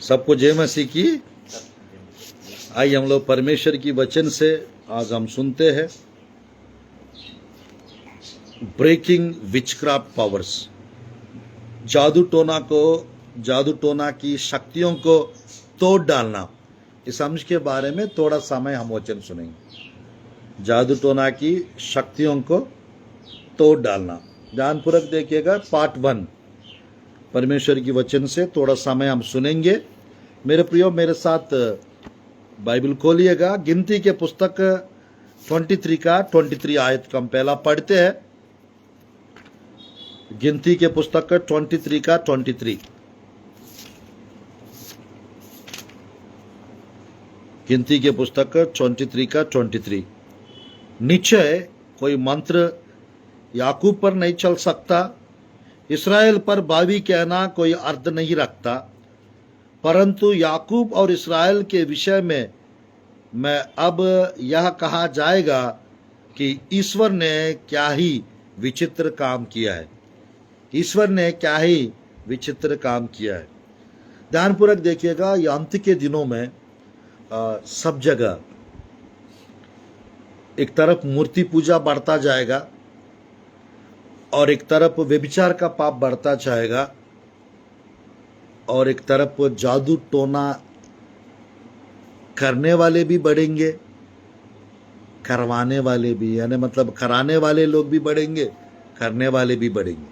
सबको जय मसीह की। आइए हम लोग परमेश्वर की वचन से आज हम सुनते हैं ब्रेकिंग विचक्राफ्ट पावर्स। जादू टोना की शक्तियों को तोड़ डालना, इस अंश के बारे में थोड़ा समय हम वचन सुनेंगे। जादू टोना की शक्तियों को तोड़ डालना, ध्यानपूर्वक देखिएगा। पार्ट 1 परमेश्वर की वचन से थोड़ा समय हम सुनेंगे। मेरे प्रियो, मेरे साथ बाइबल खोलिएगा। गिनती के पुस्तक 23 का 23 आयत का हम पहला पढ़ते हैं। गिनती के पुस्तक 23 का 23। गिनती के पुस्तक 23 का 23। निश्चय कोई मंत्र याकूब पर नहीं चल सकता, इसराइल पर बावी कहना कोई अर्थ नहीं रखता, परंतु याकूब और इसराइल के विषय में मैं अब यह कहा जाएगा कि ईश्वर ने क्या ही विचित्र काम किया है। ईश्वर ने क्या ही विचित्र काम किया है। ध्यानपूर्वक देखिएगा। ये अंत के दिनों में सब जगह एक तरफ मूर्ति पूजा बढ़ता जाएगा और एक तरफ व्यभिचार का पाप बढ़ता जाएगा और एक तरफ जादू टोना करने वाले भी बढ़ेंगे, करवाने वाले भी, यानी मतलब कराने वाले लोग भी बढ़ेंगे, करने वाले भी बढ़ेंगे।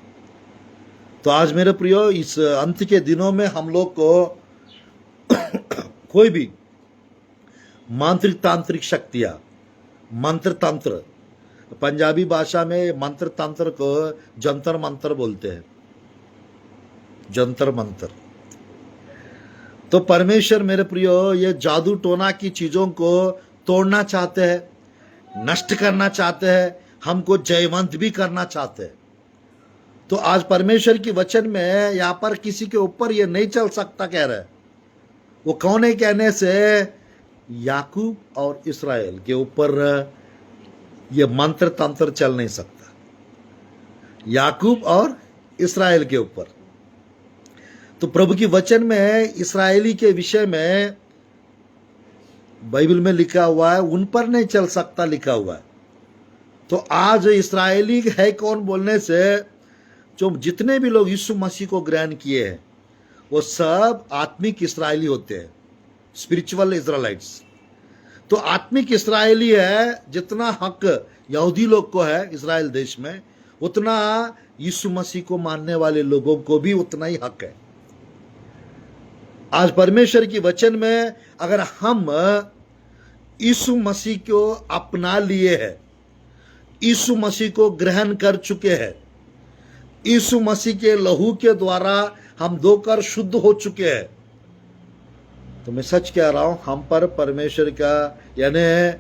तो आज मेरे प्रियो, इस अंत के दिनों में हम लोग को कोई भी मांत्रिक तांत्रिक शक्तियां, मंत्र तंत्र, पंजाबी भाषा में मंत्र तंत्र को जंतर मंतर बोलते हैं, जंतर मंतर। तो परमेश्वर मेरे प्रियो ये जादू टोना की चीजों को तोड़ना चाहते हैं, नष्ट करना चाहते हैं, हमको जयवंत भी करना चाहते हैं। तो आज परमेश्वर की वचन में यहां पर किसी के ऊपर ये नहीं चल सकता कह रहे। वो कौन है कहने से याकूब और इसराइल के ऊपर ये मंत्र तंत्र चल नहीं सकता। याकूब और इसराइल के ऊपर। तो प्रभु की वचन में इसराइली के विषय में बाइबल में लिखा हुआ है, उन पर नहीं चल सकता लिखा हुआ है। तो आज इसराइली है कौन बोलने से जो जितने भी लोग यीशु मसीह को ग्रहण किए हैं वो सब आत्मिक इसराइली होते हैं, स्पिरिचुअल इजराइलाइट्स। तो आत्मिक इसराइली है, जितना हक यहूदी लोग को है इसराइल देश में, उतना यीशु मसीह को मानने वाले लोगों को भी उतना ही हक है। आज परमेश्वर की वचन में अगर हम यीशु मसीह को अपना लिए हैं, यीशु मसीह को ग्रहण कर चुके हैं, यीशु मसीह के लहू के द्वारा हम धोकर शुद्ध हो चुके हैं, तो मैं सच कह रहा हूं, हम पर परमेश्वर का यानी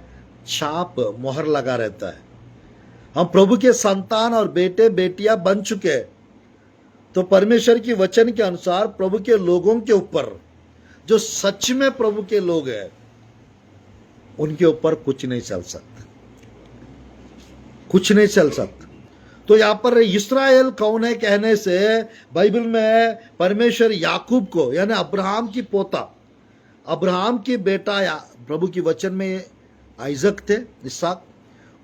छाप मोहर लगा रहता है। हम प्रभु के संतान और बेटे बेटियां बन चुके हैं। तो परमेश्वर की वचन के अनुसार प्रभु के लोगों के ऊपर, जो सच में प्रभु के लोग हैं, उनके ऊपर कुछ नहीं चल सकता, कुछ नहीं चल सकता। तो यहां पर इस्राएल कौन है कहने से बाइबल में परमेश्वर याकूब को, यानी अब्राहम की पोता, अब्राहम के बेटा, या प्रभु की वचन में आइजक थे, इसहाक,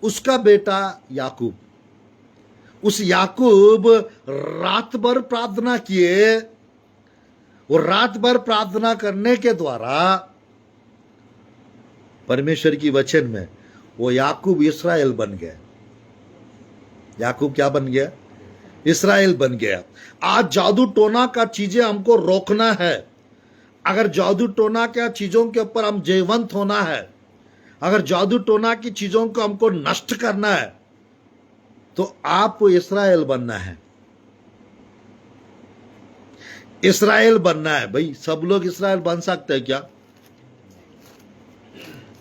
उसका बेटा याकूब, उस याकूब रात भर प्रार्थना किए। वो रात भर प्रार्थना करने के द्वारा परमेश्वर की वचन में वो याकूब इसराइल बन गया। याकूब क्या बन गया? इसराइल बन गया। आज जादू टोना का चीजें हमको रोकना है। अगर जादू टोना के चीजों के ऊपर हम जयवंत होना है, अगर जादू टोना की चीजों को हमको नष्ट करना है, तो आपको इसराइल बनना है। इसराइल बनना है। भाई सब लोग इसराइल बन सकते हैं क्या?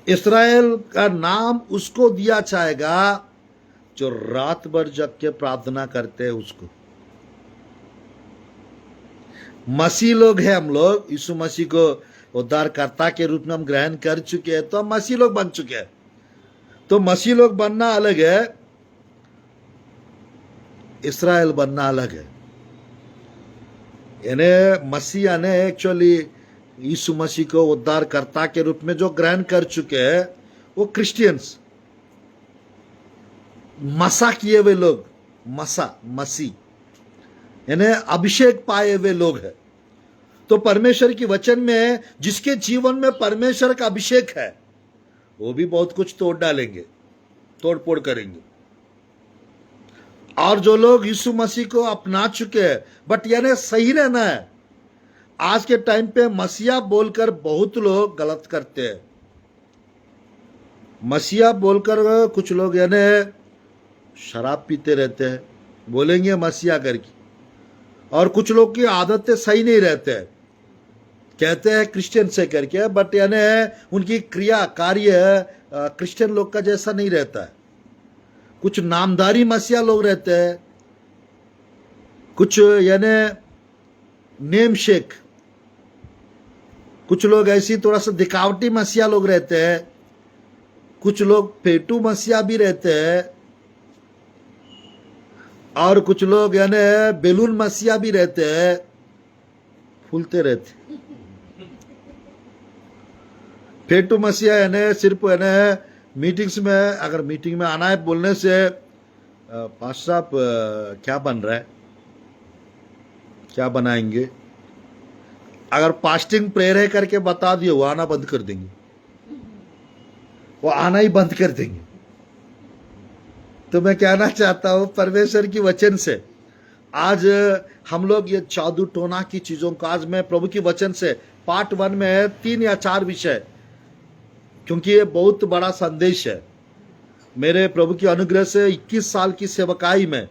इसराइल का नाम उसको दिया जाएगा जो रात भर जग के प्रार्थना करते हैं उसको। मसीह लोग हैं हम लोग, यीशु मसीह को उद्धारकर्ता के रूप में हम ग्रहण कर चुके हैं, तो हम मसीह लोग बन चुके हैं। तो मसीह लोग बनना अलग है, इसराइल बनना अलग है। यानी मसीह ने एक्चुअली यीशु मसीह को उद्धारकर्ता के रूप में जो ग्रहण कर चुके हैं वो क्रिश्चियंस, मसा किए हुए लोग, मसीह यानी अभिषेक पाए हुए लोग हैं। तो परमेश्वर की वचन में जिसके जीवन में परमेश्वर का अभिषेक है वो भी बहुत कुछ तोड़ डालेंगे, तोड़फोड़ करेंगे। और जो लोग यीशु मसीह को अपना चुके हैं, बट यानी सही रहना है। आज के टाइम पे मसीहा बोलकर बहुत लोग गलत करते हैं। मसीहा बोलकर कुछ लोग यानी शराब पीते रहते हैं, बोलेंगे मसीहा करके, और कुछ लोग की आदतें सही नहीं रहते हैं, कहते हैं क्रिश्चियन से करके, बट यानी उनकी क्रिया कार्य क्रिश्चियन लोग का जैसा नहीं रहता है। कुछ नामधारी मसीहा लोग रहते हैं, कुछ यानी नेम शेक, कुछ लोग ऐसी थोड़ा सा दिखावटी मसीहा लोग रहते हैं, कुछ लोग पेटू मसीहा भी रहते हैं, और कुछ लोग यानी बेलून मसीहा भी रहते हैं, फूलते रहते। पेटू मसीहा यानी सिर्फ यानी मीटिंग्स में, अगर मीटिंग में आना है बोलने से पास्टर साहब क्या बन रहा है, क्या बनाएंगे, अगर फास्टिंग प्रेयर है करके बता दिए वो आना बंद कर देंगे, वो आना ही बंद कर देंगे। तो मैं कहना चाहता हूं परमेश्वर की वचन से आज हम लोग ये जादू टोना की चीजों का, आज मैं प्रभु की वचन से पार्ट 1 में 3 या 4 विषय, क्योंकि ये बहुत बड़ा संदेश है। मेरे प्रभु की अनुग्रह से 21 साल की सेवकाई में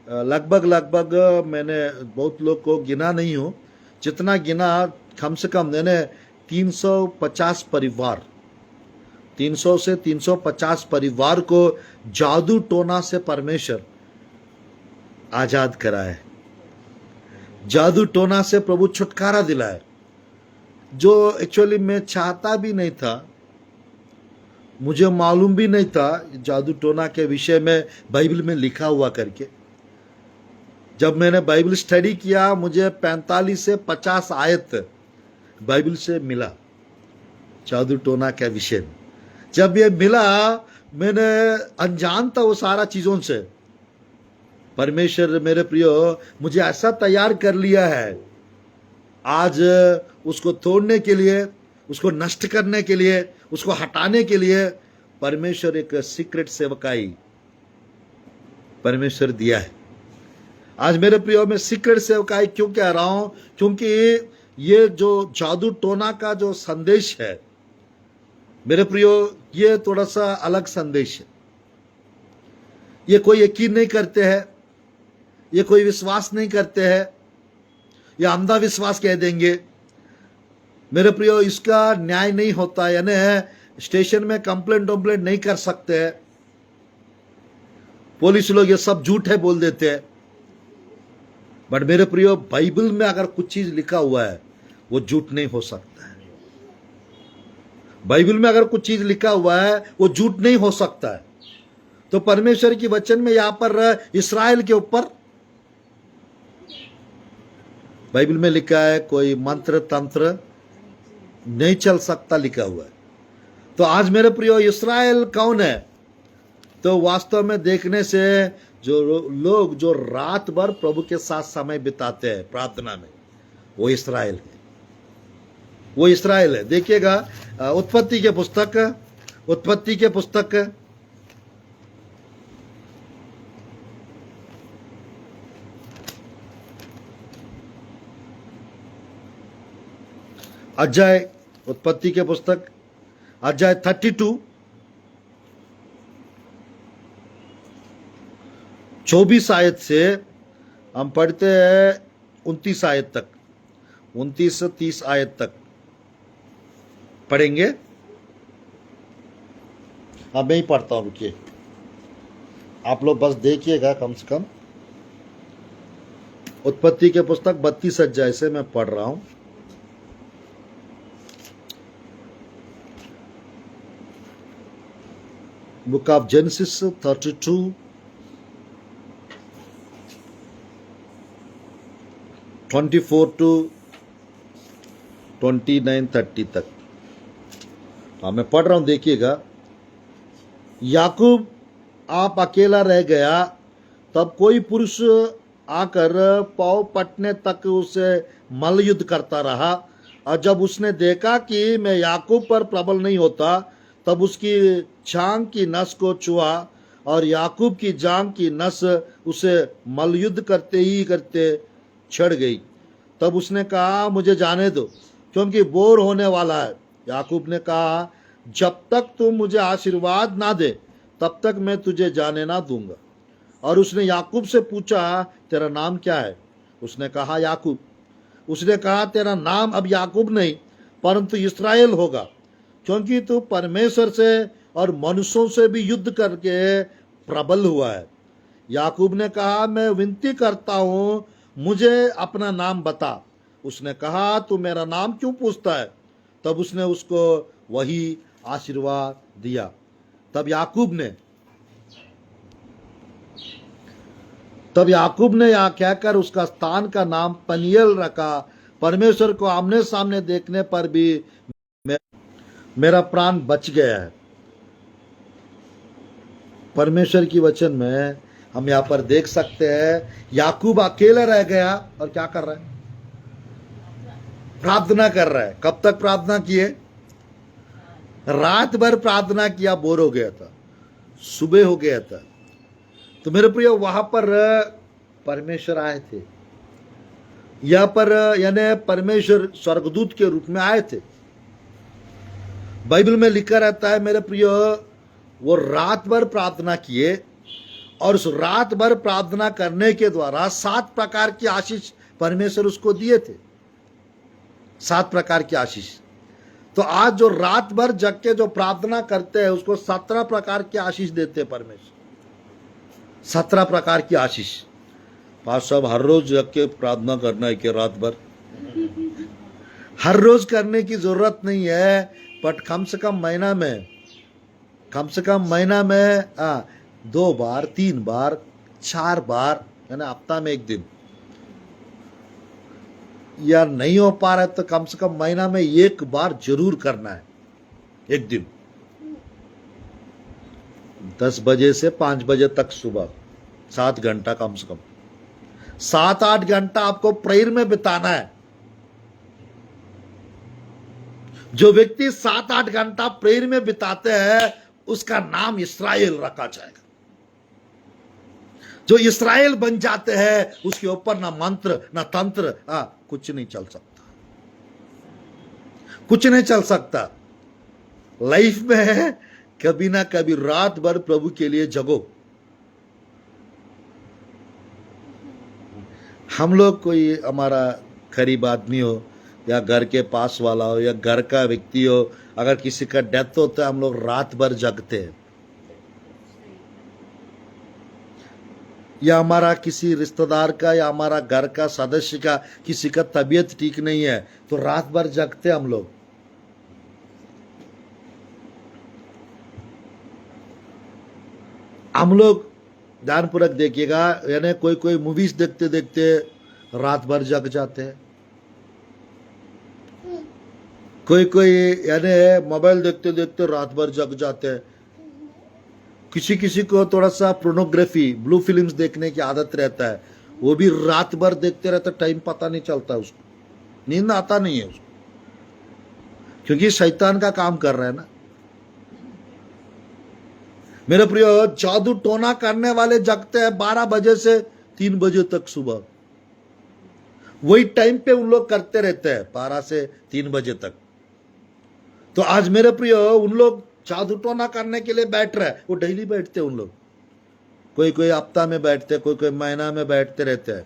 लगभग मैंने बहुत लोग को गिना नहीं हूं, जितना गिना कम से कम मैंने 350 परिवार, 300 से 350 परिवार को जादू टोना से परमेश्वर आजाद करा है। जादू टोना से प्रभु छुटकारा दिलाए, जो एक्चुअली मैं चाहता भी नहीं था, मुझे मालूम भी नहीं था जादू टोना के विषय में बाइबल में लिखा हुआ करके। जब मैंने बाइबल स्टडी किया मुझे 45 से 50 आयत बाइबल से मिला जादू टोना के विषय में। जब ये मिला मैंने अनजान था वो सारा चीजों से। परमेश्वर मेरे प्रियो मुझे ऐसा तैयार कर लिया है, आज उसको तोड़ने के लिए, उसको नष्ट करने के लिए, उसको हटाने के लिए परमेश्वर एक सीक्रेट सेवकाई परमेश्वर दिया है। आज मेरे प्रियो मैं सीक्रेट सेवकाई क्यों कह रहा हूं, क्योंकि ये जो जादू टोना का जो संदेश है मेरे प्रियो, ये थोड़ा सा अलग संदेश है। ये कोई यकीन नहीं करते हैं, ये कोई विश्वास नहीं करते हैं, या अंधा विश्वास कह देंगे। मेरे प्रियो इसका न्याय नहीं होता, यानी स्टेशन में कंप्लेंट नहीं कर सकते हैं, पुलिस लोग ये सब झूठ है बोल देते हैं। बट मेरे प्रियो बाइबल में अगर कुछ चीज लिखा हुआ है वो झूठ नहीं हो सकता है। बाइबल में अगर कुछ चीज लिखा हुआ है वो झूठ नहीं हो सकता है। तो परमेश्वर की वचन में यहां पर इस्राएल के ऊपर बाइबल में लिखा है कोई मंत्र तंत्र नहीं चल सकता लिखा हुआ है। तो आज मेरे प्रियो इस्राएल कौन है? तो वास्तव में देखने से जो लोग जो रात भर प्रभु के साथ समय बिताते हैं प्रार्थना में, वो इस्राएल है, वो इस्राएल है। देखिएगा उत्पत्ति के पुस्तक अध्याय, उत्पत्ति के पुस्तक अध्याय 32 24 आयत से हम पढ़ते हैं 29 आयत तक, 29 से 30 आयत तक पढ़ेंगे। अब मैं ही पढ़ता हूं, रुकिए, आप लोग बस देखिएगा कम से कम। उत्पत्ति के पुस्तक 32 अध्याय से मैं पढ़ रहा हूं। बुक ऑफ जेनेसिस 32 24 to 29-30 तक। हाँ, मैं पढ़ रहा हूं, देखिएगा। याकूब आप अकेला रह गया, तब कोई पुरुष आकर पाँव पटने तक उसे मल्लयुद्ध करता रहा, और जब उसने देखा कि मैं याकूब पर प्रबल नहीं होता, तब उसकी जांघ की नस को छुआ, और याकूब की जांघ की नस उसे मल्लयुद्ध करते ही करते छिड़ गई। तब उसने कहा, मुझे जाने दो, क्योंकि बोर होने वाला है। याकूब ने कहा, जब तक तुम मुझे आशीर्वाद ना दे, तब तक मैं तुझे जाने ना दूंगा। और उसने याकूब से पूछा, तेरा नाम क्या है? उसने कहा, याकूब। उसने कहा, तेरा नाम अब याकूब नहीं, परंतु इस्राएल होगा, क्योंकि तू परमेश्वर से और मनुष्यों से भी युद्ध करके प्रबल हुआ है। याकूब ने कहा, मैं विनती करता हूं, मुझे अपना नाम बता। उसने कहा, तू मेरा नाम क्यों पूछता है? तब उसने उसको वही आशीर्वाद दिया। तब याकूब ने यह कहकर उसका स्थान का नाम पनियल रखा, परमेश्वर को आमने सामने देखने पर भी मेरा प्राण बच गया है। परमेश्वर की वचन में हम यहाँ पर देख सकते हैं, याकूब अकेला रह गया और क्या कर रहा है? प्रार्थना कर रहा है। कब तक प्रार्थना किए? रात भर प्रार्थना किया, बोर हो गया था, सुबह हो गया था। तो मेरे प्रिय, वहां पर परमेश्वर आए थे। यहां पर यानी परमेश्वर स्वर्गदूत के रूप में आए थे। बाइबल में लिखा रहता है मेरे प्रिय, वो रात भर प्रार्थना किए, और उस रात भर प्रार्थना करने के द्वारा 7 प्रकार की आशीष परमेश्वर उसको दिए थे। 7 प्रकार की आशीष। तो आज जो रात भर जग के जो प्रार्थना करते हैं, उसको 17 प्रकार की आशीष देते हैं परमेश्वर। 17 प्रकार की आशीष। पास साहब, हर रोज जग के प्रार्थना करना है कि रात भर? हर रोज करने की जरूरत नहीं है, बट कम से कम महीना में 2 बार, 3 बार, 4 बार, यानी हफ्ता में 1 दिन, या नहीं हो पा रहा है तो कम से कम महीना में 1 बार जरूर करना है। 1 दिन 10 बजे से 5 बजे तक सुबह 7 घंटा, कम से कम 7-8 घंटा आपको प्रेयर में बिताना है। जो व्यक्ति 7-8 घंटा प्रेयर में बिताते हैं, उसका नाम इस्राएल रखा जाएगा। जो इस्राएल बन जाते हैं, उसके ऊपर ना मंत्र ना तंत्र, कुछ नहीं चल सकता, कुछ नहीं चल सकता। लाइफ में कभी ना कभी रात भर प्रभु के लिए जगो। हम लोग, कोई हमारा करीब आदमी हो, या घर के पास वाला हो, या घर का व्यक्ति हो, अगर किसी का डेथ होता है, हम लोग रात भर जगते हैं। या हमारा किसी रिश्तेदार का या हमारा घर का सदस्य का किसी का तबीयत ठीक नहीं है, तो रात भर जगते हम लोग। हम लोग ध्यानपूर्वक देखिएगा, यानी कोई मूवीज देखते देखते रात भर जग जाते हैं। कोई यानी मोबाइल देखते देखते रात भर जग जाते हैं। किसी को थोड़ा सा पोर्नोग्राफी, ब्लू फिल्म्स देखने की आदत रहता है, वो भी रात भर देखते रहता, टाइम पता नहीं चलता, उसको नींद आता नहीं है उसको, क्योंकि शैतान का काम कर रहा है ना। मेरे प्रिय, जादू टोना करने वाले जगते हैं 12 बजे से 3 बजे तक सुबह। वही टाइम पे उन लोग करते रहते हैं, 12 से 3 बजे तक। तो आज मेरे प्रिय, उन लोग जादू टोना करने के लिए बैठ रहे हैं। वो डेली बैठते हैं उन लोग, कोई हफ्ता में बैठते, कोई महीना में बैठते रहते हैं।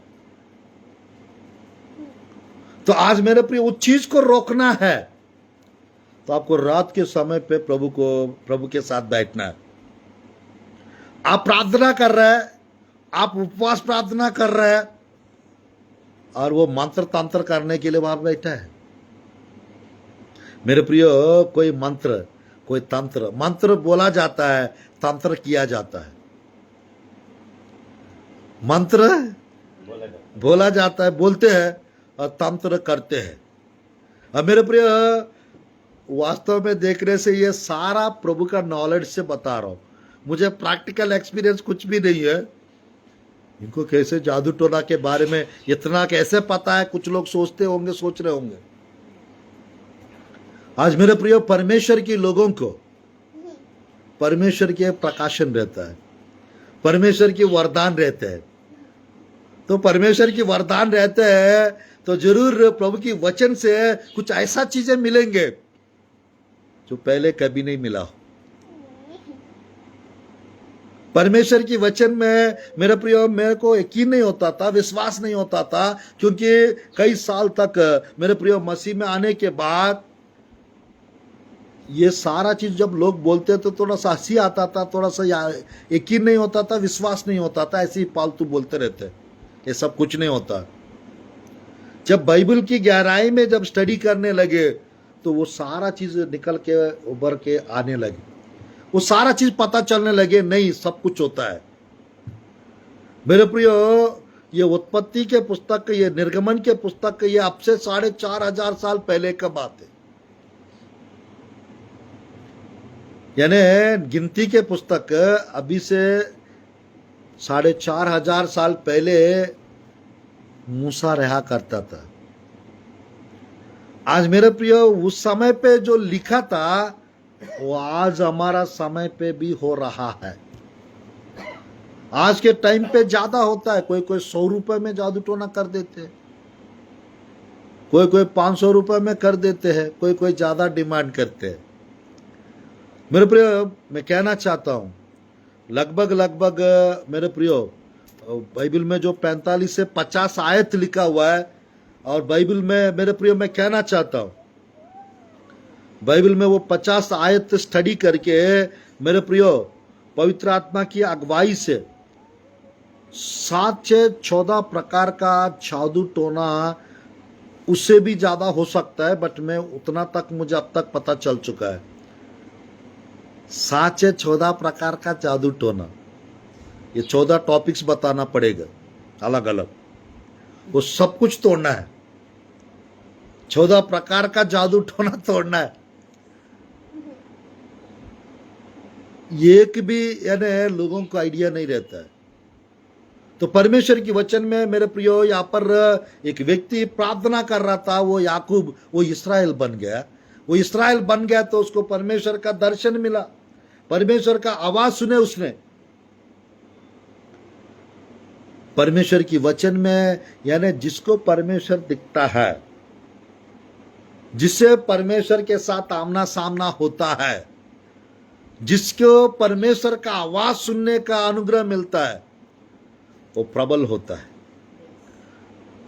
तो आज मेरे प्रिय, उस चीज को रोकना है, तो आपको रात के समय पे प्रभु के साथ बैठना है। आप प्रार्थना कर रहे हैं, आप उपवास प्रार्थना कर रहे हैं, और वो मंत्र तंत्र करने के लिए वहां बैठा है। मेरे प्रियो, कोई मंत्र, कोई तंत्र, मंत्र बोला जाता है, तंत्र किया जाता है। मंत्र बोला जाता है, बोलते हैं, और तंत्र करते हैं। अब मेरे प्रिय, वास्तव में देखने से ये सारा प्रभु का नॉलेज से बता रहा हूं, मुझे प्रैक्टिकल एक्सपीरियंस कुछ भी नहीं है। इनको कैसे जादू टोना के बारे में इतना कैसे पता है, कुछ लोग सोचते होंगे, सोच रहे होंगे। आज मेरे प्रिय, परमेश्वर के लोगों को परमेश्वर के प्रकाशन रहता है, परमेश्वर की वरदान रहते हैं। तो परमेश्वर की वरदान रहते हैं तो जरूर प्रभु की वचन से कुछ ऐसा चीजें मिलेंगे जो पहले कभी नहीं मिला हो। परमेश्वर की वचन में मेरे प्रिय, मेरे को यकीन नहीं होता था, विश्वास नहीं होता था, क्योंकि कई साल तक मेरे प्रिय मसीह में आने के बाद ये सारा चीज जब लोग बोलते तो थोड़ा सा हंसी आता था, थोड़ा सा यकीन नहीं होता था, विश्वास नहीं होता था, ऐसे ही फालतू बोलते रहते, ये सब कुछ नहीं होता। जब बाइबल की गहराई में जब स्टडी करने लगे तो वो सारा चीज निकल के उभर के आने लगे, वो सारा चीज पता चलने लगे, नहीं सब कुछ होता है। मेरे प्रियो, ये उत्पत्ति के पुस्तक, ये निर्गमन के पुस्तक, ये अब से 4,500 साल पहले का बात है। यानी गिनती के पुस्तक अभी से 4,500 साल पहले मूसा रहा करता था। आज मेरे प्रियो, उस समय पे जो लिखा था वो आज हमारा समय पे भी हो रहा है। आज के टाइम पे ज्यादा होता है। कोई कोई 100 रुपए में जादू टोना कर देते हैं, कोई कोई 500 रुपए में कर देते हैं, कोई कोई ज्यादा डिमांड करते हैं। मेरे प्रियो, मैं कहना चाहता हूं, लगभग मेरे प्रियो, बाइबल में जो 45 से 50 आयत लिखा हुआ है, और बाइबल में मेरे प्रियो मैं कहना चाहता हूं, बाइबल में वो 50 आयत स्टडी करके मेरे प्रियो, पवित्र आत्मा की अगुवाई से 7 से 14 प्रकार का जादू टोना, उससे भी ज्यादा हो सकता है, बट मैं उतना तक मुझे अब तक पता चल चुका है। 7 से 14 प्रकार का जादू टोना, ये 14 टॉपिक्स बताना पड़ेगा अलग अलग, वो सब कुछ तोड़ना है। 14 प्रकार का जादू टोना तोड़ना है। एक भी यानी लोगों को आइडिया नहीं रहता है। तो परमेश्वर की वचन में मेरे प्रियो, यहाँ पर एक व्यक्ति प्रार्थना कर रहा था, वो याकूब, वो इस्राएल बन गया। वो इस्राएल बन गया तो उसको परमेश्वर का दर्शन मिला, परमेश्वर का आवाज सुने उसने। परमेश्वर की वचन में यानी जिसको परमेश्वर दिखता है, जिससे परमेश्वर के साथ आमना सामना होता है, जिसको परमेश्वर का आवाज सुनने का अनुग्रह मिलता है, वो प्रबल होता है।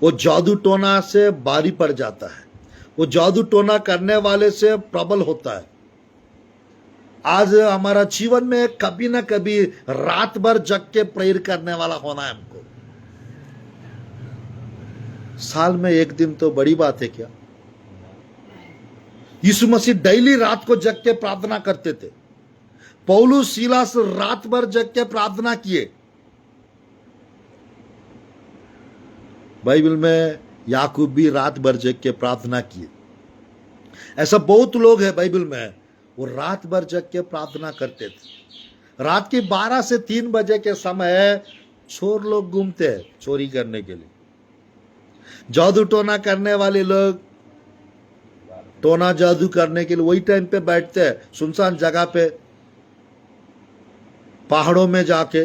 वो जादू टोना से भारी पड़ जाता है, वो जादू टोना करने वाले से प्रबल होता है। आज हमारा जीवन में कभी ना कभी रात भर जग के प्रेयर करने वाला होना है हमको। साल में एक दिन तो बड़ी बात है क्या? यीशु मसीह डेली रात को जग के प्रार्थना करते थे। पौलुस सीलास रात भर जग के प्रार्थना किए। बाइबल में याकूब भी रात भर जग के प्रार्थना किए। ऐसा बहुत लोग हैं बाइबल में, वो रात भर जग के प्रार्थना करते थे। रात के 12 से 3 बजे के समय चोर लोग घूमते हैं चोरी करने के लिए। जादू टोना करने वाले लोग टोना जादू करने के लिए वही टाइम पे बैठते हैं, सुनसान जगह पे, पहाड़ों में जाके,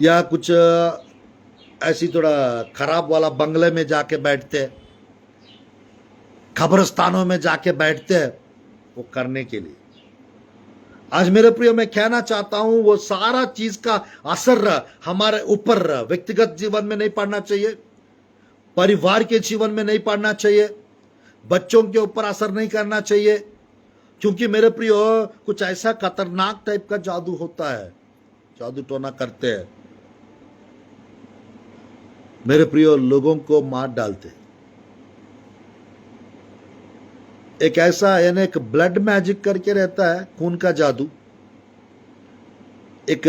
या कुछ ऐसी थोड़ा खराब वाला बंगले में जाके बैठते हैं, कब्रिस्तानों में जाके बैठते हैं वो करने के लिए। आज मेरे प्रिय, मैं कहना चाहता हूं, वो सारा चीज का असर हमारे ऊपर व्यक्तिगत जीवन में नहीं पड़ना चाहिए, परिवार के जीवन में नहीं पड़ना चाहिए, बच्चों के ऊपर असर नहीं करना चाहिए, क्योंकि मेरे प्रियो कुछ ऐसा खतरनाक टाइप का जादू होता है, जादू टोना करते हैं मेरे प्रियो, लोगों को मार डालते। एक ऐसा यानी एक ब्लड मैजिक करके रहता है, खून का जादू, एक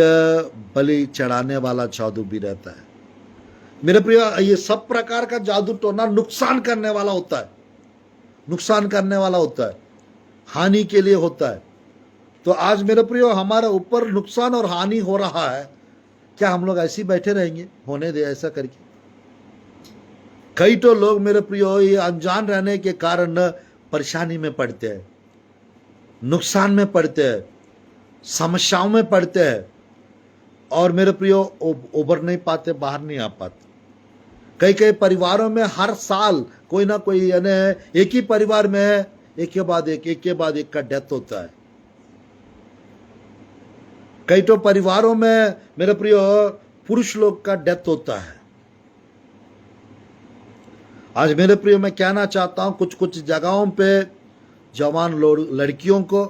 बलि चढ़ाने वाला जादू भी रहता है। मेरे प्रिय, ये सब प्रकार का जादू टोना नुकसान करने वाला होता है, नुकसान करने वाला होता है, हानि के लिए होता है। तो आज मेरे प्रियो हमारे ऊपर नुकसान और हानि हो रहा है, क्या हम लोग ऐसे ही बैठे रहेंगे? होने दे ऐसा करके। कई तो लोग मेरे प्रियो ये अनजान रहने के कारण परेशानी में पड़ते हैं, नुकसान में पड़ते हैं, समस्याओं में पड़ते हैं, और मेरे प्रियो उबर नहीं पाते, बाहर नहीं आ पाते। कई कई परिवारों में हर साल कोई ना कोई, यानी एक ही परिवार में एक के बाद एक का डेथ होता है। कई तो परिवारों में मेरे प्रियो पुरुष लोग का डेथ होता है। आज मेरे प्रियो मैं कहना चाहता हूं, कुछ कुछ जगहों पे जवान लड़कियों को,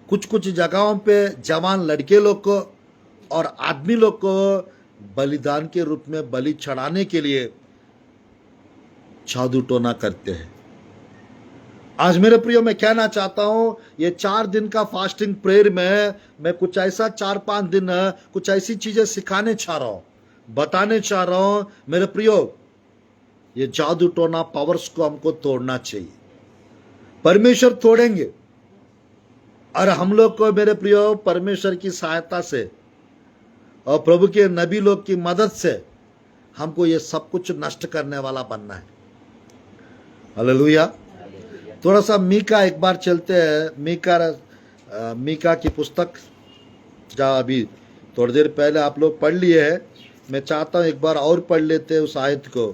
कुछ कुछ जगहों पे जवान लड़के लोग को और आदमी लोग को बलिदान के रूप में बलि चढ़ाने के लिए जादू टोना करते हैं। आज मेरे प्रियो मैं कहना चाहता हूं, ये 4 दिन का फास्टिंग प्रेयर में मैं कुछ ऐसा 4-5 दिन कुछ ऐसी चीजें सिखाने चाह रहा हूं, बताने चाह रहा हूं। मेरे प्रियो, ये जादू टोना पावर्स को हमको तोड़ना चाहिए। परमेश्वर तोड़ेंगे, और हम लोग को मेरे प्रियो परमेश्वर की सहायता से और प्रभु के नबी लोग की मदद से हमको ये सब कुछ नष्ट करने वाला बनना है। हालेलुया। थोड़ा सा मीका एक बार चलते हैं। मीका की पुस्तक जहाँ अभी थोड़ी देर पहले आप लोग पढ़ लिए हैं, मैं चाहता हूं एक बार और पढ़ लेते हैं उस आयत को।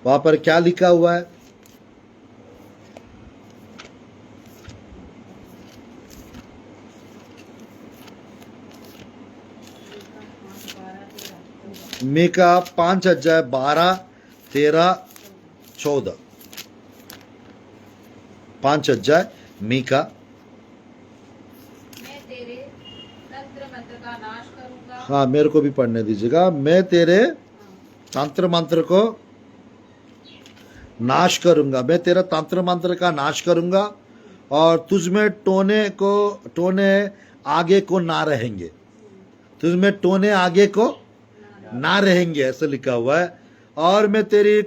वहां पर क्या लिखा हुआ है? मीका 5 अध्याय 12, 13, 14। 5 अध्याय मीका। मैं तेरे तंत्र मंत्र का नाश करूंगा। हाँ, मेरे को भी पढ़ने दीजिएगा। मैं तेरे तंत्र मंत्र को नाश करूंगा, मैं तेरा तंत्र मंत्र का नाश करूंगा, और तुझमें टोने आगे को ना रहेंगे, तुझमें टोने आगे को ना रहेंगे, ऐसा लिखा हुआ है। और मैं तेरी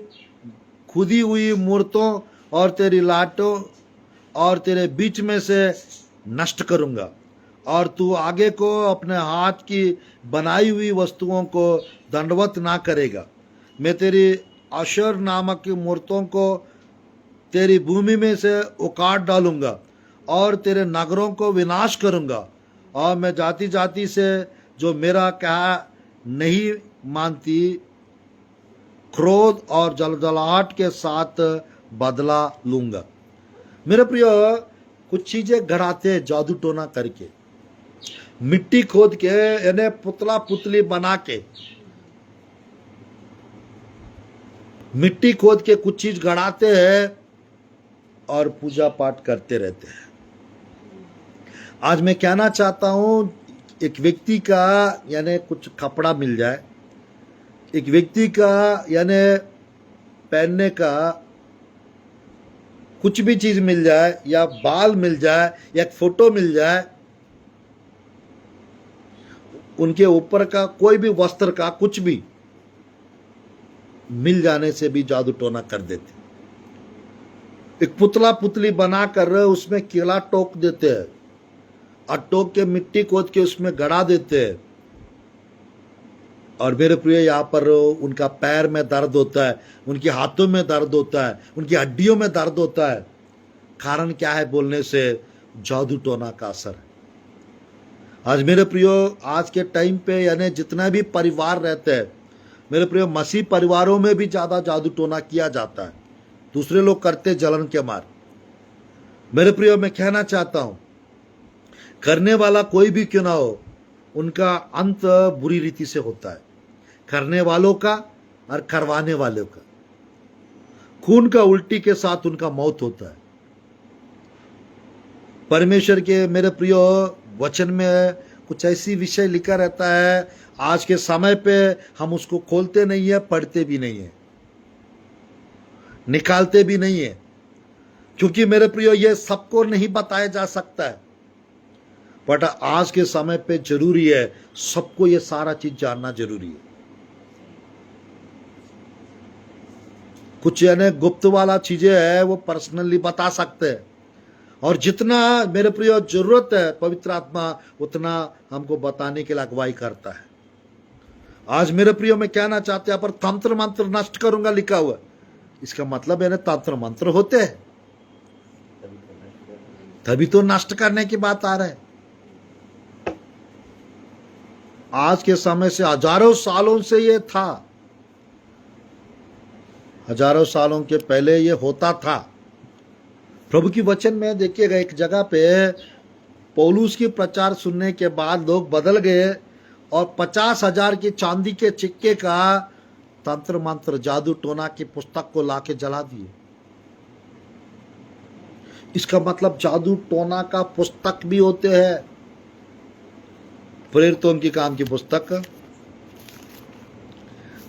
खुदी हुई मूर्तों और तेरी लाटों और तेरे बीच में से नष्ट करूंगा, और तू आगे को अपने हाथ की बनाई हुई वस्तुओं को दंडवत ना करेगा। मैं तेरी अशर नामक की मूर्तों को तेरी भूमि में से उखाड़ डालूंगा और तेरे नगरों को विनाश करूंगा, और मैं जाति जाति से जो मेरा कहा नहीं मानती क्रोध और जलजलाहट के साथ बदला लूंगा। मेरे प्रियो, कुछ चीजें गढ़ाते हैं जादू टोना करके, मिट्टी खोद के, यानी पुतला पुतली बना के, मिट्टी खोद के कुछ चीज गढ़ाते हैं और पूजा पाठ करते रहते हैं। आज मैं कहना चाहता हूं, एक व्यक्ति का यानी कुछ कपड़ा मिल जाए, एक व्यक्ति का यानी पहनने का कुछ भी चीज मिल जाए, या बाल मिल जाए, या एक फोटो मिल जाए, उनके ऊपर का कोई भी वस्त्र का कुछ भी मिल जाने से भी जादू टोना कर देते। एक पुतला पुतली बनाकर उसमें केला टोक देते हैं, और टोक के मिट्टी खोद के उसमें गड़ा देते हैं। और मेरे प्रिय, यहाँ पर उनका पैर में दर्द होता है, उनके हाथों में दर्द होता है, उनकी हड्डियों में दर्द होता है। कारण क्या है? बोलने से जादू टोना का असर है। आज मेरे प्रियो, आज के टाइम पे यानी जितना भी परिवार रहते हैं मेरे प्रियो, मसीह परिवारों में भी ज्यादा जादू टोना किया जाता है, दूसरे लोग करते जलन के मार। मेरे प्रियो, मैं कहना चाहता हूं, करने वाला कोई भी क्यों ना हो, उनका अंत बुरी रीति से होता है, करने वालों का और करवाने वालों का। खून का उल्टी के साथ उनका मौत होता है। परमेश्वर के मेरे प्रियो वचन में कुछ ऐसी विषय लिखा रहता है, आज के समय पे हम उसको खोलते नहीं है, पढ़ते भी नहीं है, निकालते भी नहीं है, क्योंकि मेरे प्रियो ये सबको नहीं बताया जा सकता है। बट आज के समय पे जरूरी है, सबको ये सारा चीज जानना जरूरी है। कुछ यानी गुप्त वाला चीजें है वो पर्सनली बता सकते हैं, और जितना मेरे प्रिय जरूरत है पवित्र आत्मा उतना हमको बताने के लिए अगुवाई करता है। आज मेरे प्रियो में कहना चाहते हैं पर तंत्र मंत्र नष्ट करूंगा लिखा हुआ, इसका मतलब है ना तंत्र मंत्र होते हैं तभी तो नष्ट करने की बात आ रहा है। आज के समय से हजारों सालों से ये था, हजारों सालों के पहले ये होता था। प्रभु की वचन में देखिएगा एक जगह पे पौलुस की प्रचार सुनने के बाद लोग बदल गए और 50,000 की चांदी के सिक्के का तंत्र मंत्र जादू टोना की पुस्तक को लाके जला दिए। इसका मतलब जादू टोना का पुस्तक भी होते हैं। प्रेरितों की काम की पुस्तक,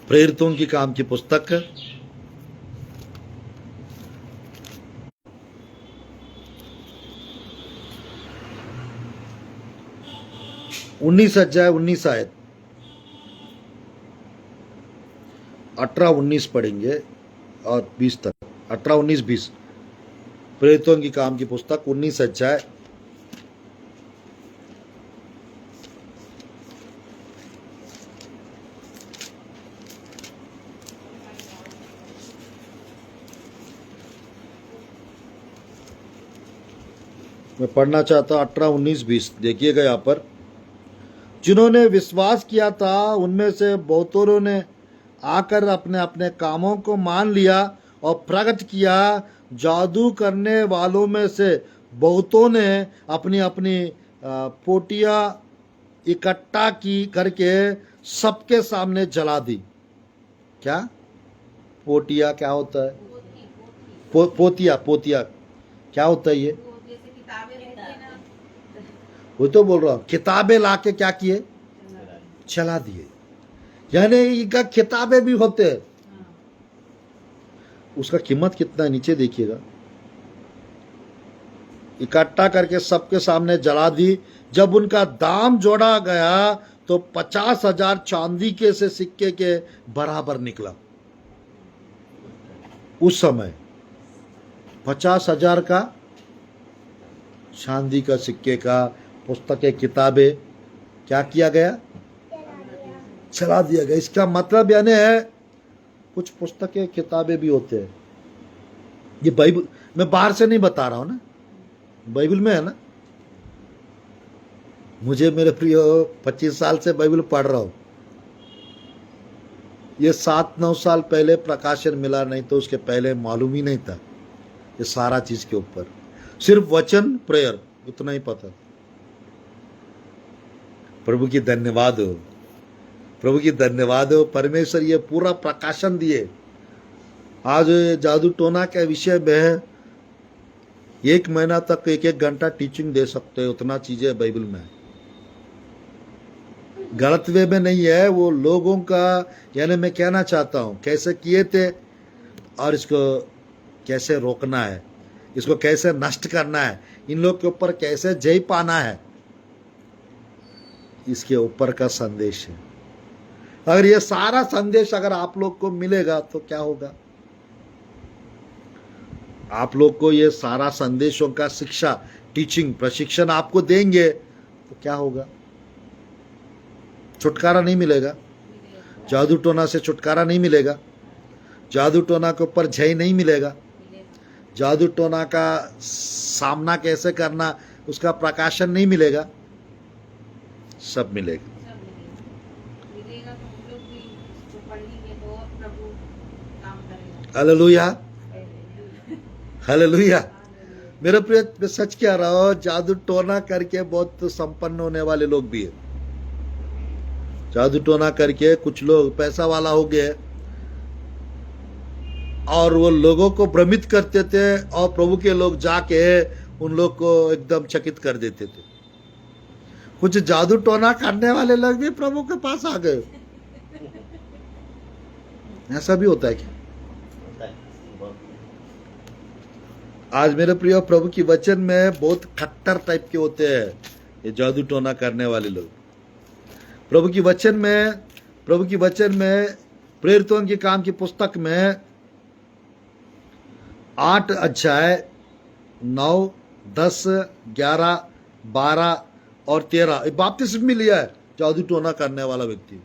प्रेरितों की काम की पुस्तक 19 अध्याय 19 आयत 18-19 पढ़ेंगे और 20 तक, 18-19-20 प्रेरितों की काम की पुस्तक 19 अध्याय मैं पढ़ना चाहता हूं 18-19-20। देखिएगा यहां पर, जिन्होंने विश्वास किया था उनमें से बहुतों ने आकर अपने अपने कामों को मान लिया और प्रकट किया। जादू करने वालों में से बहुतों ने अपनी अपनी पोटियां इकट्ठा की करके सबके सामने जला दी। क्या पोटिया क्या होता है? पोतिया, पोतिया क्या होता है ये? जैसे किताबें रहती है ना, वो तो बोल रहा हूं, किताबें लाके क्या किए? चला दिए। यानी इनका किताबें भी होते हैं। उसका कीमत कितना है नीचे देखिएगा। इकट्ठा करके सबके सामने जला दी। जब उनका दाम जोड़ा गया तो 50,000 चांदी के से सिक्के के बराबर निकला। उस समय 50,000 का चांदी का सिक्के का पुस्तकें किताबें क्या किया गया? चला दिया गया। इसका मतलब यानी है कुछ पुस्तकें किताबें भी होते हैं। ये बाइबल मैं बाहर से नहीं बता रहा हूं ना, बाइबल में है ना। मुझे मेरे प्रिय 25 साल से बाइबल पढ़ रहा हूं। ये 7-9 साल पहले प्रकाशन मिला, नहीं तो उसके पहले मालूम ही नहीं था ये सारा चीज के ऊपर। सिर्फ वचन प्रेयर उतना ही पता। प्रभु की धन्यवाद हो, प्रभु की धन्यवाद हो। परमेश्वर ये पूरा प्रकाशन दिए। आज जादू टोना के विषय में 1 महीना तक 1-1 घंटा टीचिंग दे सकते हैं, उतना चीजें बाइबल में है। गलत वे में नहीं है, वो लोगों का यानी मैं कहना चाहता हूं कैसे किए थे और इसको कैसे रोकना है, इसको कैसे नष्ट करना है, इन लोग के ऊपर कैसे जय पाना है, इसके ऊपर का संदेश है। अगर ये सारा संदेश अगर आप लोग को मिलेगा तो क्या होगा? आप लोग को ये सारा संदेशों का शिक्षा, टीचिंग, प्रशिक्षण आपको देंगे तो क्या होगा? छुटकारा नहीं मिलेगा। जादू टोना से छुटकारा नहीं मिलेगा। जादू टोना के ऊपर जय नहीं मिलेगा। जादू टोना का सामना कैसे करना उसका प्रकाशन नहीं मिलेगा। सब मिलेगा। मिलेगा तो हम लोग भी इसको पढ़ेंगे तो और प्रभु काम करेगा। Hallelujah, hallelujah. मेरे प्रिय, मैं सच कह रहा हूं, जादू टोना करके बहुत संपन्न होने वाले लोग भी है। जादू टोना करके कुछ लोग पैसा वाला हो गए और वो लोगों को भ्रमित करते थे और प्रभु के लोग जाके उन लोग को एकदम चकित कर देते थे। कुछ जादू टोना करने वाले लोग भी प्रभु के पास आ गए। ऐसा भी होता है क्या? आज मेरे प्रिय, प्रभु की वचन में बहुत खट्टर टाइप के होते हैं ये जादू टोना करने वाले लोग। प्रभु की वचन में प्रेरितों के काम की पुस्तक में 8 अध्याय 9, 10, 11, 12 और 13 बपतिस्मा भी लिया है जादू टोना करने वाला व्यक्ति।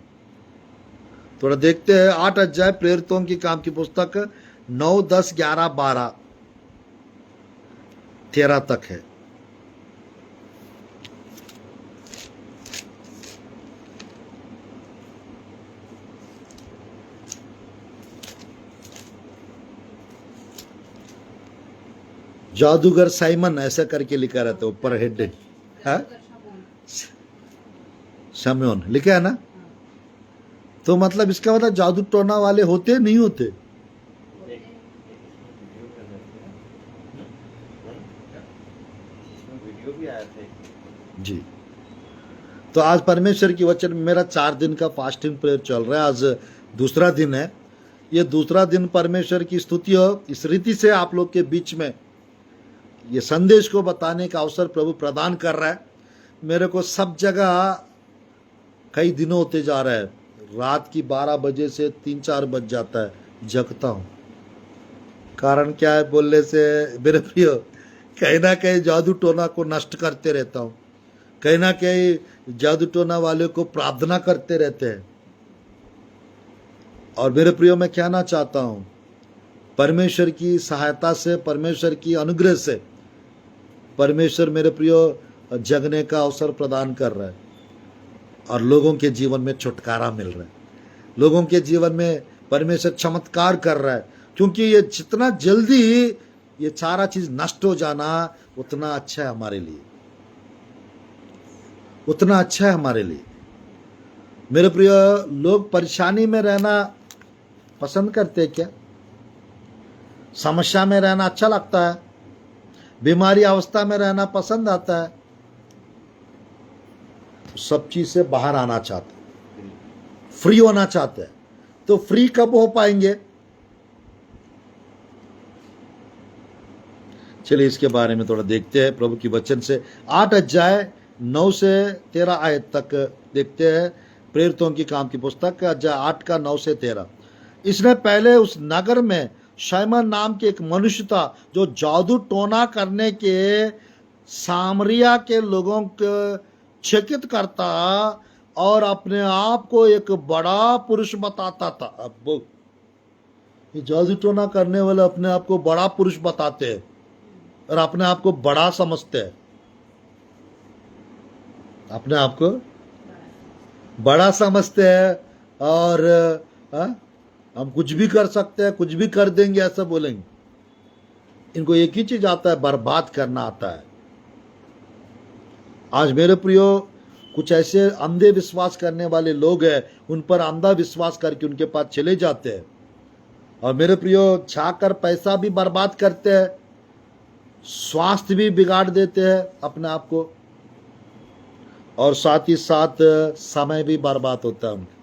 थोड़ा देखते हैं 8 अध्याय प्रेरितों की काम की पुस्तक 9, 10, 11, 12, 13 तक है। जादूगर साइमन ऐसा करके लिखा रहता है ऊपर हेड है शमयोन लिखा है ना। तो मतलब इसका मतलब जादू टोना वाले होते नहीं होते? वीडियो भी आया था जी। तो आज परमेश्वर की वचन में मेरा 4 दिन का फास्टिंग प्रेयर चल रहा है। आज दूसरा दिन है। ये दूसरा दिन परमेश्वर की स्तुति हो इस रीति से आप लोग के बीच में ये संदेश को बताने का अवसर प्रभु प्रदान कर रहा है। मेरे को सब जगह कई दिनों होते जा रहा है, रात की 12 बजे से 3-4 बज जाता है, जगता हूँ। कारण क्या है बोलने से मेरे प्रिय, कहीं ना कहीं जादू टोना को नष्ट करते रहता हूँ, कहीं ना कहीं जादू टोना वाले को प्रार्थना करते रहते हैं। और मेरे प्रियो मैं कहना चाहता हूँ, परमेश्वर की सहायता से, परमेश्वर की अनुग्रह से परमेश्वर मेरे प्रियो जगने का अवसर प्रदान कर रहा है और लोगों के जीवन में छुटकारा मिल रहा है, लोगों के जीवन में परमेश्वर चमत्कार कर रहा है। क्योंकि ये जितना जल्दी ये सारा चीज नष्ट हो जाना उतना अच्छा है हमारे लिए, उतना अच्छा है हमारे लिए। मेरे प्रिय, लोग परेशानी में रहना पसंद करते हैं क्या? समस्या में रहना अच्छा लगता है? बीमारी अवस्था में रहना पसंद आता है? सब चीज से बाहर आना चाहते हैं, फ्री होना चाहते हैं। तो फ्री कब हो पाएंगे? चलिए इसके बारे में थोड़ा देखते हैं प्रभु की वचन से। 8 अध्याय 9 से 13 आयत तक देखते हैं। प्रेरितों की काम की पुस्तक अध्याय 8 का 9 से 13। इसने पहले उस नगर में शैमन नाम के एक मनुष्य था जो जादू टोना करने के सामरिया के लोगों को चकित करता और अपने आप को एक बड़ा पुरुष बताता था। अब ये जादू टोना करने वाले अपने आप को बड़ा पुरुष बताते हैं और अपने आप को बड़ा समझते हैं, अपने आप को बड़ा समझते हैं और हम कुछ भी कर सकते हैं, कुछ भी कर देंगे ऐसा बोलेंगे। इनको एक ही चीज आता है, बर्बाद करना आता है। आज मेरे प्रियो कुछ ऐसे अंधे विश्वास करने वाले लोग हैं, उन पर अंधा विश्वास करके उनके पास चले जाते हैं और मेरे प्रियो छाकर पैसा भी बर्बाद करते हैं, स्वास्थ्य भी बिगाड़ देते हैं अपने आप को, और साथ ही साथ समय भी बर्बाद होता है उनका।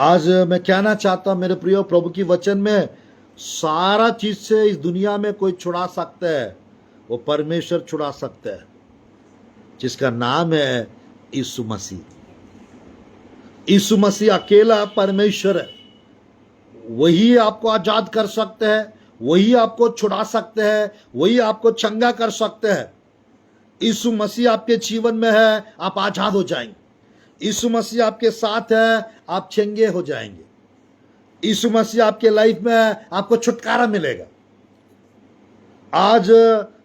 आज मैं कहना चाहता हूं मेरे प्रियो, प्रभु की वचन में सारा चीज से इस दुनिया में कोई छुड़ा सकता है, वो परमेश्वर छुड़ा सकता है, जिसका नाम है यीशु मसीह। यीशु मसीह अकेला परमेश्वर है, वही आपको आजाद कर सकते हैं, वही आपको छुड़ा सकते हैं, वही आपको चंगा कर सकते हैं। यीशु मसीह आपके जीवन में है, आप आजाद हो जाएंगे। यीशु मसीह आपके साथ है, आप चंगे हो जाएंगे। यीशु मसीह आपके लाइफ में है, आपको छुटकारा मिलेगा। आज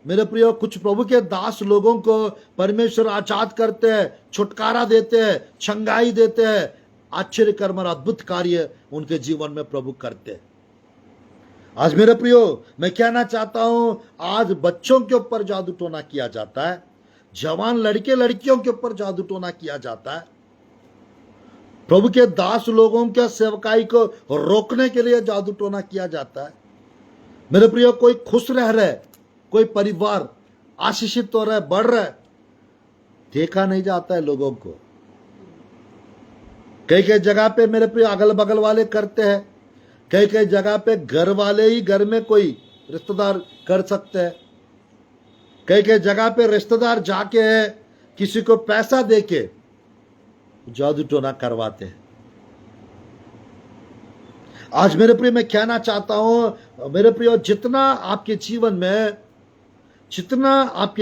मेरे प्रियो कुछ प्रभु के दास लोगों को परमेश्वर आजाद करते हैं, छुटकारा देते हैं, चंगाई देते हैं, आश्चर्य कर्म और अद्भुत कार्य उनके जीवन में प्रभु करते हैं। आज मेरे प्रियो मैं कहना चाहता हूं, आज बच्चों के ऊपर जादू टोना किया जाता है, जवान लड़के लड़कियों के ऊपर जादू टोना किया जाता है, प्रभु के दास लोगों के सेवकाई को रोकने के लिए जादू टोना किया जाता है। मेरे प्रियो कोई खुश रह रहा है, कोई परिवार आशीषित हो रहा है, बढ़ रहा है, देखा नहीं जाता है लोगों को। कई कई जगह पे मेरे प्रिय अगल बगल वाले करते हैं, कई कई जगह पे घर वाले ही घर में कोई रिश्तेदार कर सकते हैं, कई कई जगह पे रिश्तेदार जाके किसी को पैसा देके जादू टोना करवाते हैं। आज मेरे प्रिय मैं कहना चाहता हूं, मेरे प्रिय जितना आपके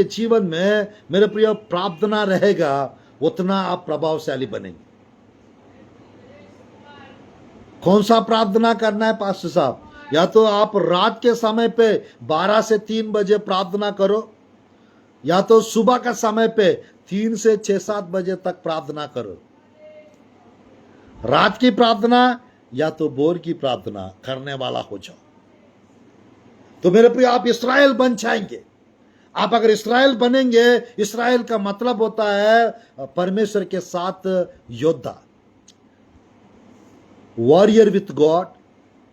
जीवन में मेरे प्रिय प्रार्थना रहेगा, उतना आप प्रभावशाली बनेंगे। कौन सा प्रार्थना करना है पास्टर साहब? या तो आप रात के समय पे 12 से 3 बजे प्रार्थना करो, या तो सुबह का समय पे 3 से 6-7 बजे तक प्रार्थना करो। रात की प्रार्थना या तो भोर की प्रार्थना करने वाला हो जाओ, तो मेरे प्रिय आप इस्राएल बन जाएंगे। आप अगर इस्राएल बनेंगे, इस्राएल का मतलब होता है परमेश्वर के साथ योद्धा, warrior with God,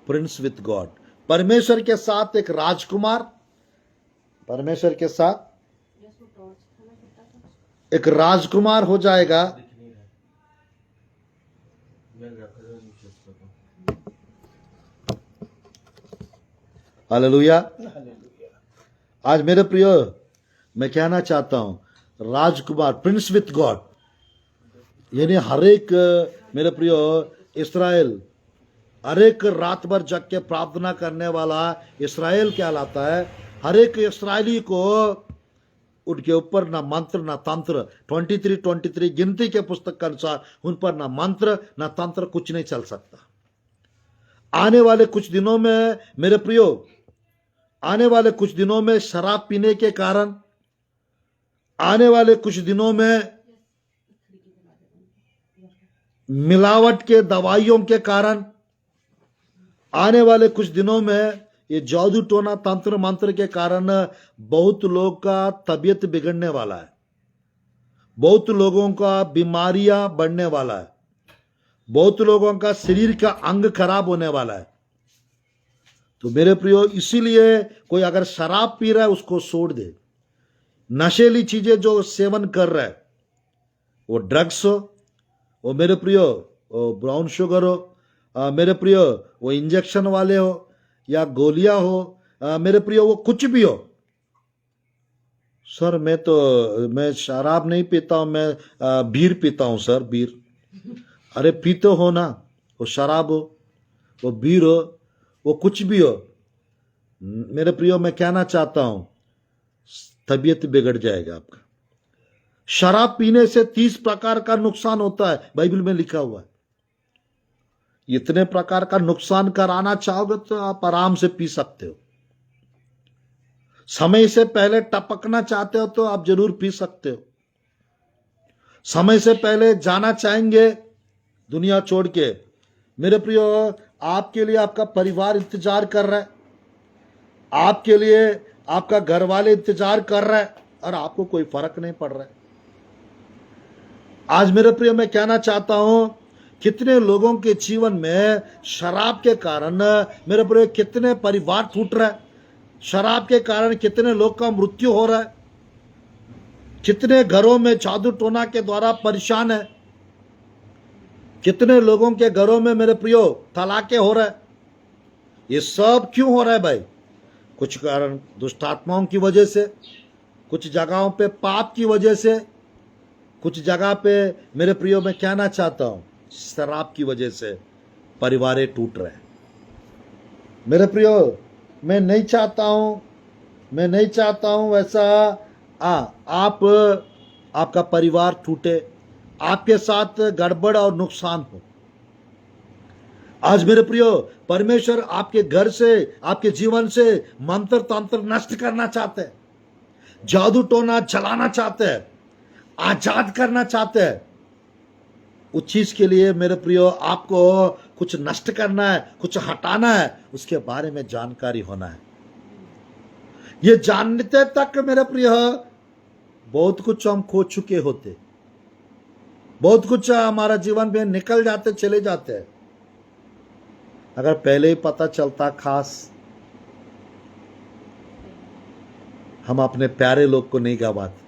Prince with God. परमेश्वर के साथ एक राजकुमार, परमेश्वर के साथ एक राजकुमार हो जाएगा। हालेलुया। आज मेरे प्रियो मैं कहना चाहता हूं, राजकुमार, प्रिंस विथ गॉड, यानी हर एक मेरे प्रियो इस्राएल, हर एक रात भर जग के प्रार्थना करने वाला इस्राएल कहलाता है। हर एक इस्राएली को उनके ऊपर ना मंत्र ना तंत्र, 23 गिनती के पुस्तक के अनुसार उन पर ना मंत्र ना तंत्र कुछ नहीं चल सकता। आने वाले कुछ दिनों में मेरे प्रियो, आने वाले कुछ दिनों में शराब पीने के कारण, आने वाले कुछ दिनों में मिलावट के दवाइयों के कारण, आने वाले कुछ दिनों में ये जादू टोना तंत्र मंत्र के कारण बहुत लोग का तबीयत बिगड़ने वाला है, बहुत लोगों का बीमारियां बढ़ने वाला है, बहुत लोगों का शरीर का अंग खराब होने वाला है। तो मेरे प्रियो, इसीलिए कोई अगर शराब पी रहा है उसको छोड़ दे। नशेली चीजें जो सेवन कर रहा है, वो ड्रग्स हो, वो मेरे प्रियो वो ब्राउन शुगर हो, मेरे प्रियो वो इंजेक्शन वाले हो या गोलियां हो, मेरे प्रियो वो कुछ भी हो। सर मैं शराब नहीं पीता हूं, मैं बीर पीता हूं सर, बीर। अरे पीते हो ना, वो शराब हो, वो बीर हो, वो कुछ भी हो, मेरे प्रियो मैं कहना चाहता हूं, तबीयत बिगड़ जाएगा आपका। शराब पीने से 30 प्रकार का नुकसान होता है, बाइबल में लिखा हुआ है। इतने प्रकार का नुकसान कराना चाहोगे तो आप आराम से पी सकते हो। समय से पहले टपकना चाहते हो तो आप जरूर पी सकते हो। समय से पहले जाना चाहेंगे दुनिया छोड़ के, मेरे प्रियो आपके लिए आपका परिवार इंतजार कर रहा है, आपके लिए आपका घर वाले इंतजार कर रहा है, और आपको कोई फर्क नहीं पड़ रहा है। आज मेरे प्रियो मैं कहना चाहता हूं, कितने लोगों के जीवन में शराब के कारण मेरे प्रियो कितने परिवार टूट रहा है, शराब के कारण कितने लोग का मृत्यु हो रहा है, कितने घरों में जादू टोना के द्वारा परेशान है, कितने लोगों के घरों में मेरे प्रियो तलाके हो रहा है। ये सब क्यों हो रहा है भाई? कुछ कारण दुष्ट आत्माओं की वजह से, कुछ जगहों पे पाप की वजह से, कुछ जगह पे मेरे प्रियो मैं कहना चाहता हूं शराब की वजह से परिवारें टूट रहे हैं। मेरे प्रियो मैं नहीं चाहता हूं वैसा आपका परिवार टूटे, आपके साथ गड़बड़ और नुकसान हो। आज मेरे प्रियो परमेश्वर आपके घर से, आपके जीवन से मंत्र तंत्र नष्ट करना चाहते हैं, जादू टोना चलाना चाहते हैं, आजाद करना चाहते हैं। उस चीज के लिए मेरे प्रियो आपको कुछ नष्ट करना है, कुछ हटाना है, उसके बारे में जानकारी होना है। ये जानते तक मेरे प्रियो बहुत कुछ हम खो चुके होते, बहुत कुछ हमारा जीवन में निकल जाते, चले जाते हैं। अगर पहले ही पता चलता, खास हम अपने प्यारे लोग को नहीं गवाते,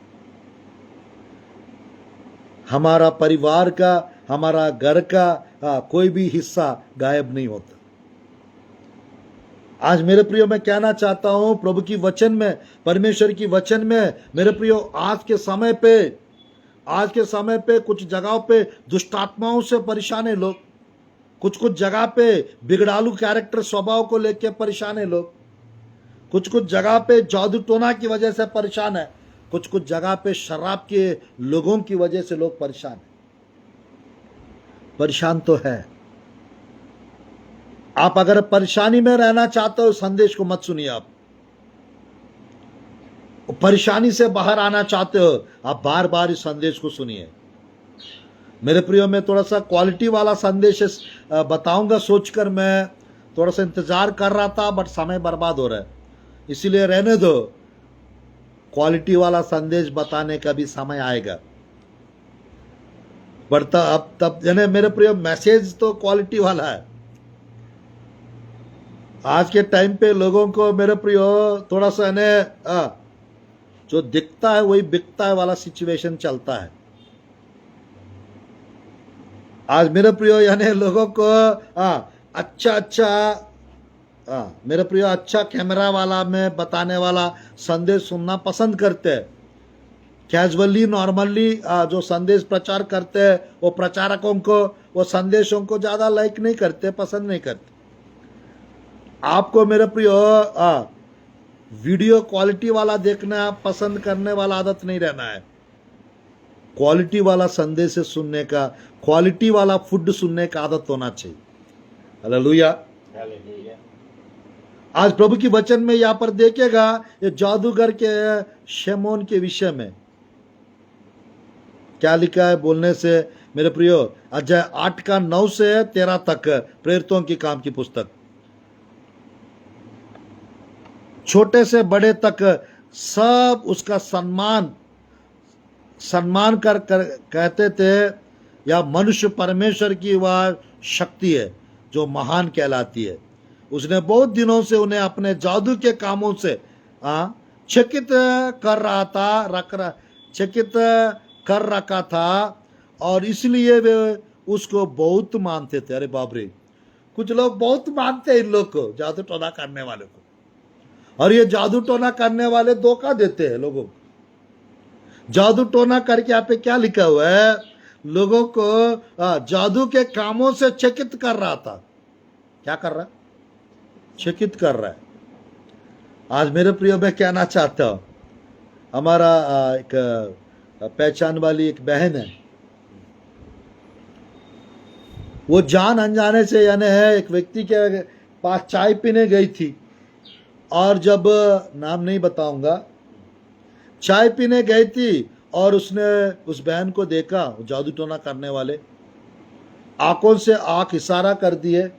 हमारा परिवार का, हमारा घर का कोई भी हिस्सा गायब नहीं होता। आज मेरे प्रियो मैं कहना चाहता हूं, प्रभु की वचन में, परमेश्वर की वचन में मेरे प्रियो आज के समय पे कुछ जगहों पे दुष्ट आत्माओं से परेशान है लोग, कुछ कुछ जगह पे बिगड़ालू कैरेक्टर स्वभाव को लेकर परेशान है लोग, कुछ कुछ जगह पे जादू टोना की वजह से परेशान है, कुछ कुछ जगह पे शराब के लोगों की वजह से लोग परेशान हैं। परेशान तो है। आप अगर परेशानी में रहना चाहते हो संदेश को मत सुनिए। आप परेशानी से बाहर आना चाहते हो, आप बार बार इस संदेश को सुनिए। मेरे प्रियो, मैं थोड़ा सा क्वालिटी वाला संदेश बताऊंगा सोचकर मैं थोड़ा सा इंतजार कर रहा था, बट समय बर्बाद हो रहा है, इसीलिए रहने दो। क्वालिटी वाला संदेश बताने का भी समय आएगा। बट अब तब यानी मेरे प्रियो, मैसेज तो क्वालिटी वाला है। आज के टाइम पे लोगों को मेरे प्रियो थोड़ा सा जो दिखता है वही बिकता है वाला सिचुएशन चलता है आज मेरे प्रियो। यानी लोगों को मेरे प्रियो अच्छा कैमरा वाला में बताने वाला संदेश सुनना पसंद करते हैं। कैजुअली नॉर्मली जो संदेश प्रचार करते हैं वो प्रचारकों को, वो संदेशों को ज्यादा लाइक नहीं करते, पसंद नहीं करते। आपको मेरे प्रियो वीडियो क्वालिटी वाला देखना पसंद करने वाला आदत नहीं रहना है। क्वालिटी वाला संदेश सुनने का, क्वालिटी वाला फूड सुनने का आदत होना चाहिए। हालेलुया। आज प्रभु की वचन में यहां पर देखेगा ये जादूगर के शेमोन के विषय में क्या लिखा है बोलने से मेरे प्रियो, अध्याय 8 का 9 से 13 तक प्रेरितों की काम की पुस्तक। छोटे से बड़े तक सब उसका सम्मान कर कहते थे, या मनुष्य परमेश्वर की वह शक्ति है जो महान कहलाती है। उसने बहुत दिनों से उन्हें अपने जादू के कामों से चकित कर रखा था, और इसलिए वे उसको बहुत मानते थे। अरे बाप रे, कुछ लोग बहुत मानते हैं इन लोग को, जादू टोना करने वाले को। और ये जादू टोना करने वाले धोखा देते हैं लोगों को। जादू टोना करके यहाँ पे क्या लिखा हुआ है, लोगों को जादू के कामों से चकित कर रहा था। क्या कर रहा है? चकित कर रहा है। आज मेरे प्रियो मैं कहना चाहता हूं, हमारा एक पहचान वाली एक बहन है, वो जान अनजाने से यानी है एक व्यक्ति के पास चाय पीने गई थी, और जब नाम नहीं बताऊंगा, चाय पीने गई थी और उसने उस बहन को देखा, जादू टोना करने वाले आंखों से आंख इशारा कर दिए।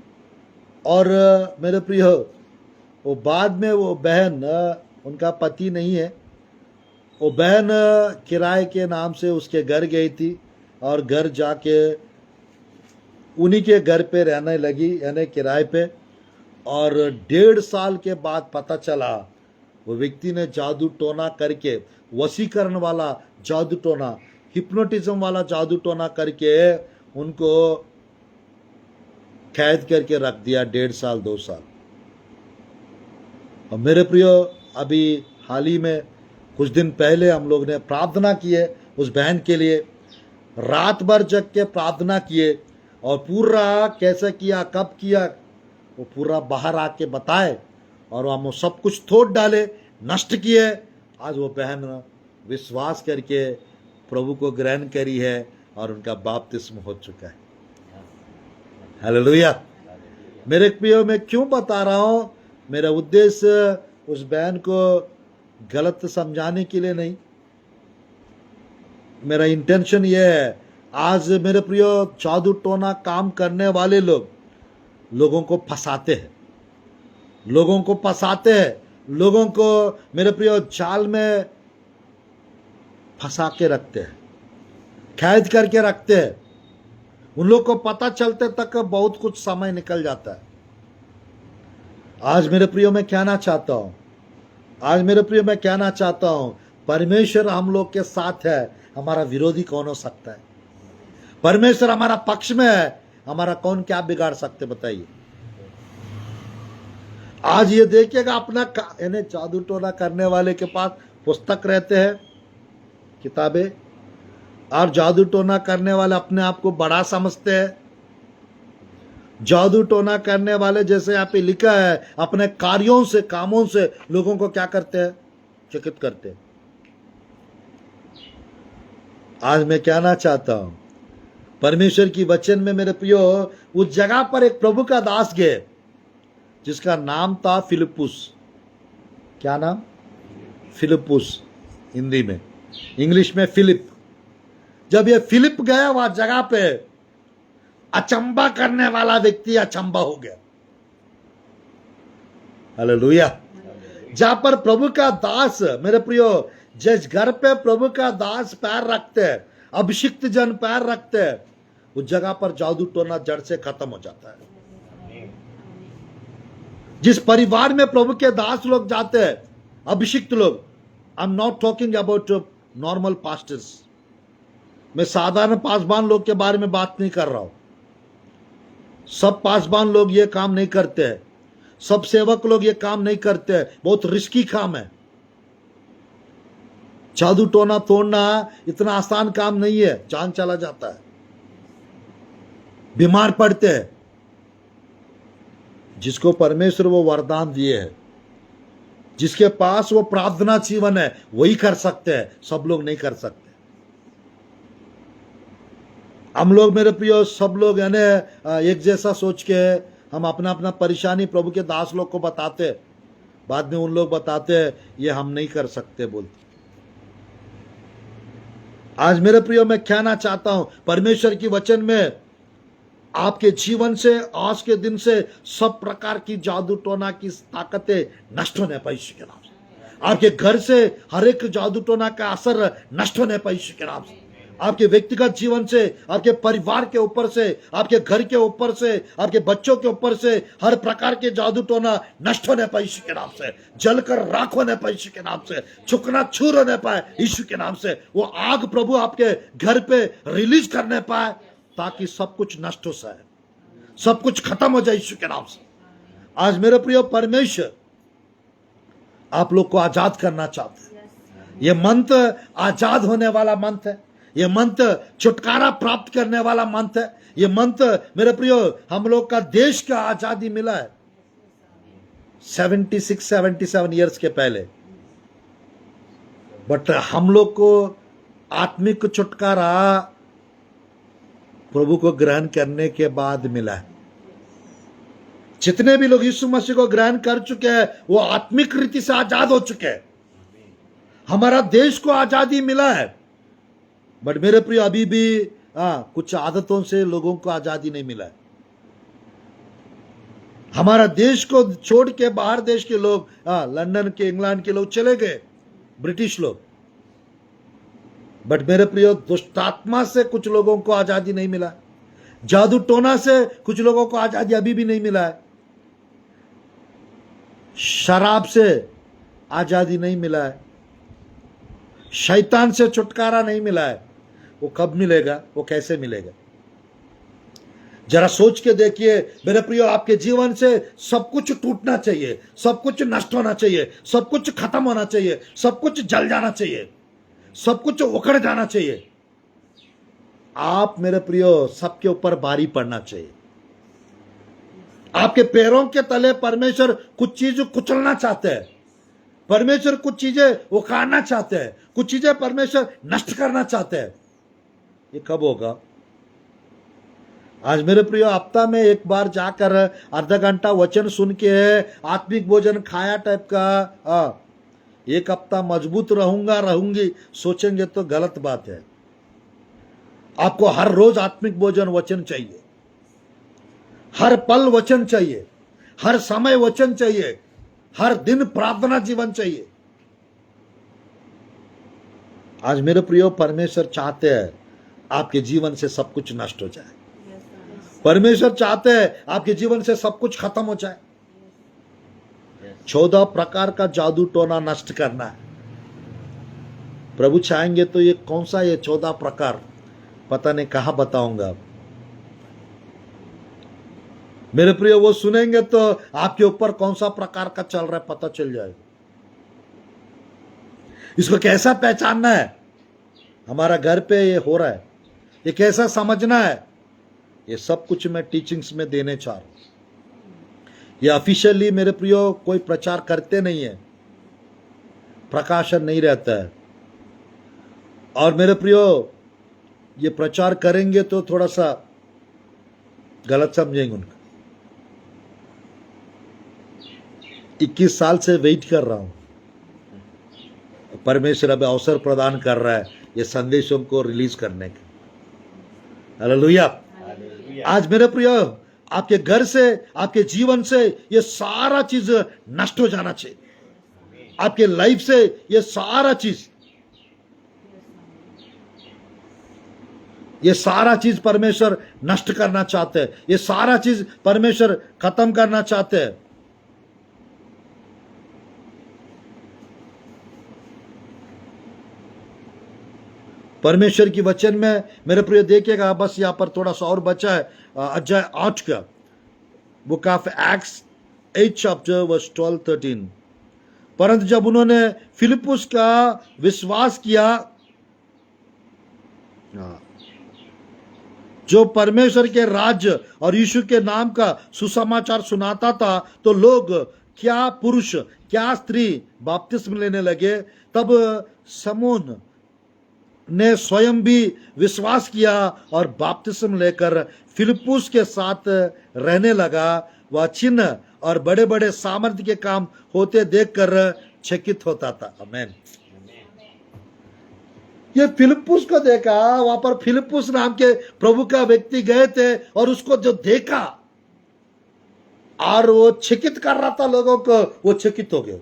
और मेरे प्रियो, वो बाद में वो बहन, उनका पति नहीं है, वो बहन किराए के नाम से उसके घर गई थी, और घर जाके उन्हीं के घर पे रहने लगी, यानी किराए पे। और 1.5 साल के बाद पता चला वो व्यक्ति ने जादू टोना करके, वशीकरण वाला जादू टोना, हिप्नोटिज्म वाला जादू टोना करके उनको कैद करके रख दिया 1.5 साल 2 साल। और मेरे प्रियो, अभी हाल ही में कुछ दिन पहले हम लोग ने प्रार्थना किए उस बहन के लिए, रात भर जग के प्रार्थना किए, और पूरा कैसे किया, कब किया, वो पूरा बाहर आके बताए, और हम सब कुछ तोड़ डाले, नष्ट किए। आज वो बहन विश्वास करके प्रभु को ग्रहण करी है, और उनका बपतिस्मा हो चुका है। हालेलुया। मेरे प्रियो, मैं क्यों बता रहा हूं, मेरा उद्देश्य उस बहन को गलत समझाने के लिए नहीं, मेरा इंटेंशन ये है। आज मेरे प्रियो, जादू टोना काम करने वाले लोग लोगों को फंसाते हैं, लोगों को फंसाते हैं, लोगों को मेरे प्रियो जाल में फंसा के रखते हैं, कैद करके रखते हैं। उन लोग को पता चलते तक बहुत कुछ समय निकल जाता है। आज मेरे प्रियो मैं कहना चाहता हूं, आज मेरे प्रियो मैं कहना चाहता हूं, परमेश्वर हम लोग के साथ है, हमारा विरोधी कौन हो सकता है? परमेश्वर हमारा पक्ष में है, हमारा कौन क्या बिगाड़ सकते बताइए? आज ये देखिएगा, अपना यानी जादू टोना करने वाले के पास पुस्तक रहते हैं, किताबें, और जादू टोना करने वाले अपने आप को बड़ा समझते हैं। जादू टोना करने वाले, जैसे यहाँ पे लिखा है, अपने कार्यों से, कामों से लोगों को क्या करते हैं? चकित करते हैं। आज मैं कहना चाहता हूं, परमेश्वर की वचन में मेरे प्रियो, उस जगह पर एक प्रभु का दास गए जिसका नाम था फिलिपुस। क्या नाम? फिलिपुस, हिंदी में, इंग्लिश में फिलिप। जब ये फिलिप गया वहां जगह पे, अचंबा करने वाला व्यक्ति अचंबा हो गया। हालेलुया। जहां पर प्रभु का दास, मेरे प्रियो, जिस घर पे प्रभु का दास पैर रखते हैं, अभिषिक्त जन पैर रखते हैं, उस जगह पर जादू टोना जड़ से खत्म हो जाता है। जिस परिवार में प्रभु के दास लोग जाते हैं, अभिषिक्त लोग, I am not talking about normal pastors, मैं साधारण पासबान लोग के बारे में बात नहीं कर रहा हूं। सब पासबान लोग ये काम नहीं करते हैं, सब सेवक लोग ये काम नहीं करते हैं, बहुत रिस्की काम है। जादू टोना तोड़ना इतना आसान काम नहीं है, जान चला जाता है, बीमार पड़ते हैं। जिसको परमेश्वर वो वरदान दिए है, जिसके पास वो प्रार्थना जीवन है, वही कर सकते हैं, सब लोग नहीं कर सकते। हम लोग, मेरे प्रियो, सब लोग यानी एक जैसा सोच के हम अपना अपना परेशानी प्रभु के दास लोग को बताते, बाद में उन लोग बताते हैं ये हम नहीं कर सकते बोलते। आज मेरे प्रियो, मैं कहना चाहता हूं, परमेश्वर की वचन में आपके जीवन से, आज के दिन से सब प्रकार की जादू टोना की ताकतें नष्ट होने पाई यीशु के नाम से। आपके घर से हर एक जादू टोना का असर नष्ट होने पाई यीशु के नाम से। आपके व्यक्तिगत जीवन से, आपके परिवार के ऊपर से, आपके घर के ऊपर से, आपके बच्चों के ऊपर से हर प्रकार के जादू टोना नष्ट होने पाए यीशु के नाम से। जलकर राख होने पाए यीशु के नाम से। चुकना चूर होने पाए यीशु के नाम से। वो आग प्रभु आपके घर पे रिलीज करने पाए, ताकि सब कुछ नष्ट हो जाए, सब कुछ खत्म हो जाए यीशु के नाम से। आज मेरे प्रिय, परमेश्वर आप लोग को आजाद करना चाहते हैं। ये मंत्र आजाद होने वाला मंत्र है, ये मंत्र छुटकारा प्राप्त करने वाला मंत्र है। ये मंत्र, मेरे प्रियो, हम लोग का देश का आजादी मिला है 76-77 ईयर्स के पहले, बट हम लोग को आत्मिक छुटकारा प्रभु को ग्रहण करने के बाद मिला है। जितने भी लोग यीशु मसीह को ग्रहण कर चुके हैं, वो आत्मिक रीति से आजाद हो चुके हैं। हमारा देश को आजादी मिला है, बट मेरे प्रिय, अभी भी कुछ आदतों से लोगों को आजादी नहीं मिला है। हमारा देश को छोड़ के बाहर देश के लोग, लंदन के, इंग्लैंड के लोग चले गए, ब्रिटिश लोग, बट मेरे प्रियो, दुष्टात्मा से कुछ लोगों को आजादी नहीं मिला। जादू टोना से कुछ लोगों को आजादी अभी भी नहीं मिला है। शराब से आजादी नहीं मिला है, शैतान से छुटकारा नहीं मिला है। वो कब मिलेगा? वो कैसे मिलेगा? जरा सोच के देखिए मेरे प्रियो, आपके जीवन से सब कुछ टूटना चाहिए, सब कुछ नष्ट होना चाहिए, सब कुछ खत्म होना चाहिए, सब कुछ जल जाना चाहिए, सब कुछ उखड़ जाना चाहिए। आप मेरे प्रियो, सबके ऊपर भारी पड़ना चाहिए। आपके पैरों के तले परमेश्वर कुछ चीज कुचलना चाहते हैं, परमेश्वर कुछ चीजें उखाड़ना चाहते हैं, कुछ चीजें परमेश्वर नष्ट करना चाहते हैं। ये कब होगा? आज मेरे प्रियो, हफ्ता में एक बार जाकर आधा घंटा वचन सुन के आत्मिक भोजन खाया टाइप का एक हफ्ता मजबूत रहूंगी सोचेंगे तो गलत बात है। आपको हर रोज आत्मिक भोजन वचन चाहिए, हर पल वचन चाहिए, हर समय वचन चाहिए, हर दिन प्रार्थना जीवन चाहिए। आज मेरे प्रियो, परमेश्वर चाहते हैं आपके जीवन से सब कुछ नष्ट हो जाए। परमेश्वर चाहते हैं आपके जीवन से सब कुछ खत्म हो जाए। 14 प्रकार का जादू टोना नष्ट करना है। प्रभु चाहेंगे तो ये कौन सा, ये 14 प्रकार पता नहीं कहां बताऊंगा। मेरे प्रिय, वो सुनेंगे तो आपके ऊपर कौन सा प्रकार का चल रहा है पता चल जाएगा। इसको कैसा पहचानना है? हमारा घर पे ये हो रहा है, ये कैसा समझना है? ये सब कुछ मैं टीचिंग्स में देने चाह रहा हूं। ये ऑफिशियली मेरे प्रियो कोई प्रचार करते नहीं है, प्रकाशन नहीं रहता है। और मेरे प्रियो ये प्रचार करेंगे तो थोड़ा सा गलत समझेंगे उनका। 21 साल से वेट कर रहा हूं, परमेश्वर अब अवसर प्रदान कर रहा है ये संदेशों को रिलीज करने का। हालेलुया। आज मेरे प्रियो आपके घर से, आपके जीवन से ये सारा चीज नष्ट हो जाना चाहिए। आपके लाइफ से ये सारा चीज परमेश्वर नष्ट करना चाहते हैं। ये सारा चीज परमेश्वर खत्म करना चाहते हैं। परमेश्वर की वचन में मेरे प्रिय देखिएगा, बस यहां पर थोड़ा सा और बचा है, अध्याय 8 का, book of Acts 8 chapter verse 12-13। परंतु जब उन्होंने फिलिप्पुस का विश्वास किया, जो परमेश्वर के राज्य और यीशु के नाम का सुसमाचार सुनाता था, तो लोग क्या पुरुष क्या स्त्री बपतिस्म लेने लगे। तब समून ने स्वयं भी विश्वास किया और बपतिस्म लेकर फिलिप्पुस के साथ रहने लगा। वह चिन्ह और बड़े बड़े सामर्थ्य के काम होते देखकर चकित होता था। आमीन। ये फिलिप्पुस को देखा, वहां पर फिलिप्पुस नाम के प्रभु का व्यक्ति गए थे और उसको जो देखा और वो चकित कर रहा था लोगों को, वो चकित हो गए।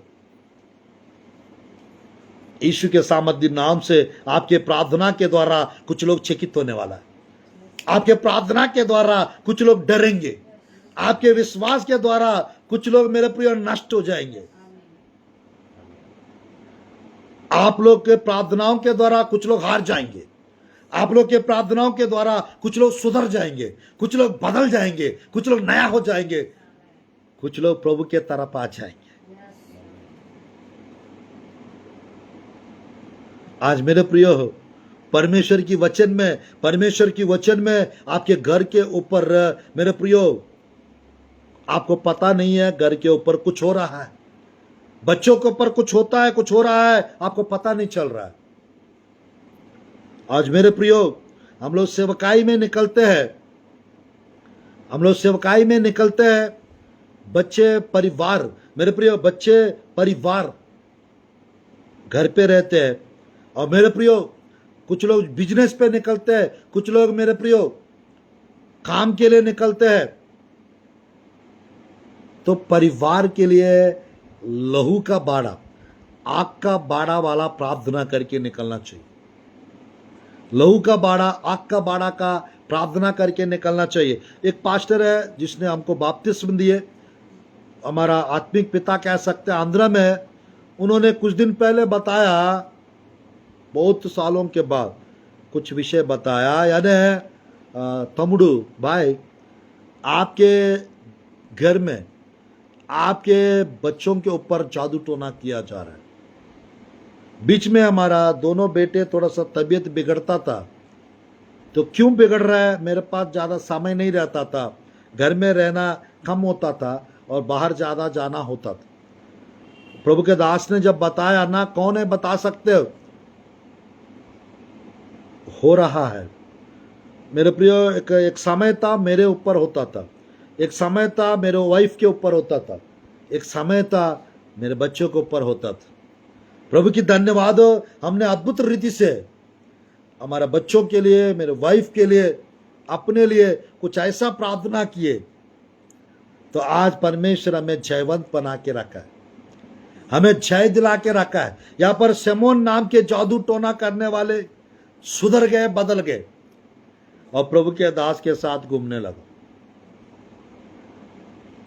यीशु के सामर्थ्य नाम से आपके प्रार्थना के द्वारा कुछ लोग चकित होने वाला है। आपके प्रार्थना के द्वारा कुछ लोग डरेंगे। आपके विश्वास के द्वारा कुछ लोग मेरे प्रिय नष्ट हो जाएंगे। आप लोग के प्रार्थनाओं के द्वारा कुछ लोग हार जाएंगे। आप लोग के प्रार्थनाओं के द्वारा कुछ लोग सुधर जाएंगे, कुछ लोग बदल जाएंगे, कुछ लोग नया हो जाएंगे, कुछ लोग प्रभु के तरफ आ जाएंगे। आज मेरे प्रियो परमेश्वर की वचन में आपके घर के ऊपर मेरे प्रियो आपको पता नहीं है, घर के ऊपर कुछ हो रहा है, बच्चों के ऊपर कुछ होता है, कुछ हो रहा है, आपको पता नहीं चल रहा है। आज मेरे प्रियो हम लोग सेवकाई में निकलते हैं, बच्चे परिवार, मेरे प्रियो बच्चे परिवार घर पे रहते हैं। और मेरे प्रियो कुछ लोग बिजनेस पे निकलते हैं, कुछ लोग मेरे प्रियो काम के लिए निकलते हैं। तो परिवार के लिए लहू का बाड़ा, आग का बाड़ा वाला प्रार्थना करके निकलना चाहिए। लहू का बाड़ा, आग का बाड़ा का प्रार्थना करके निकलना चाहिए। एक पास्टर है जिसने हमको बपतिस्म दिए, हमारा आत्मिक पिता कह सकते हैं, आंध्र में है। उन्होंने कुछ दिन पहले बताया, बहुत सालों के बाद कुछ विषय बताया, यानी तमुडू भाई, आपके घर में आपके बच्चों के ऊपर जादू टोना किया जा रहा है। बीच में हमारा दोनों बेटे थोड़ा सा तबीयत बिगड़ता था। तो क्यों बिगड़ रहा है? मेरे पास ज़्यादा समय नहीं रहता था, घर में रहना कम होता था और बाहर ज़्यादा जाना होता था। प्रभु के दास ने जब बताया ना, कौन है बता सकते हो रहा है। मेरे प्रियो एक समय था मेरे ऊपर होता था, एक समय था मेरे वाइफ के ऊपर होता था, एक समय था मेरे बच्चों के ऊपर होता था। प्रभु की धन्यवाद हो, हमने अद्भुत रीति से हमारे बच्चों के लिए, मेरे वाइफ के लिए, अपने लिए कुछ ऐसा प्रार्थना किए, तो आज परमेश्वर हमें जयवंत बना के रखा है, हमें जय दिला के रखा है। यहां पर शमौन नाम के जादू टोना करने वाले सुधर गए, बदल गए और प्रभु के दास के साथ घूमने लगा।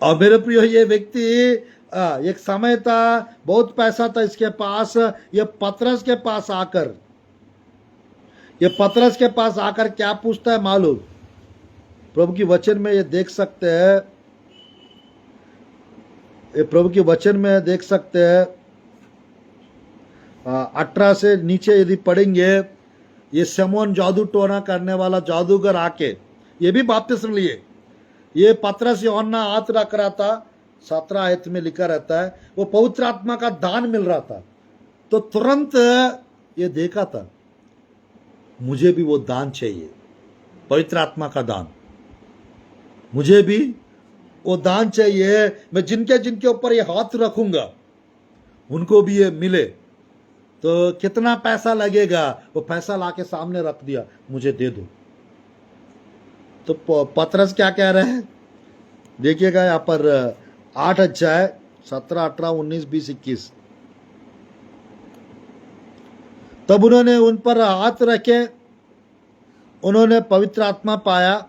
और मेरे प्रियो ये व्यक्ति एक समय था, बहुत पैसा था इसके पास। ये पतरस के पास आकर क्या पूछता है मालूम? प्रभु की वचन में ये देख सकते हैं, ये प्रभु की वचन में देख सकते हैं 18 से नीचे यदि पढ़ेंगे, ये शमौन जादू टोना करने वाला जादूगर आके ये भी बपतिस्मा लिए। ये पतरस यूहन्ना हाथ रख रहा था, 17 आयत में लिखा रहता है, वो पवित्र आत्मा का दान मिल रहा था। तो तुरंत ये देखा था, मुझे भी वो दान चाहिए, पवित्र आत्मा का दान, मुझे भी वो दान चाहिए। मैं जिनके जिनके ऊपर ये हाथ रखूंगा उनको भी ये मिले। तो कितना पैसा लगेगा, वो पैसा लाके सामने रख दिया, मुझे दे दो। तो पतरस क्या कह रहे हैं, देखिएगा यहां पर 8 अध्याय 17, 18, 19, 20, 21। तब उन्होंने उन पर हाथ रखे, उन्होंने पवित्र आत्मा पाया।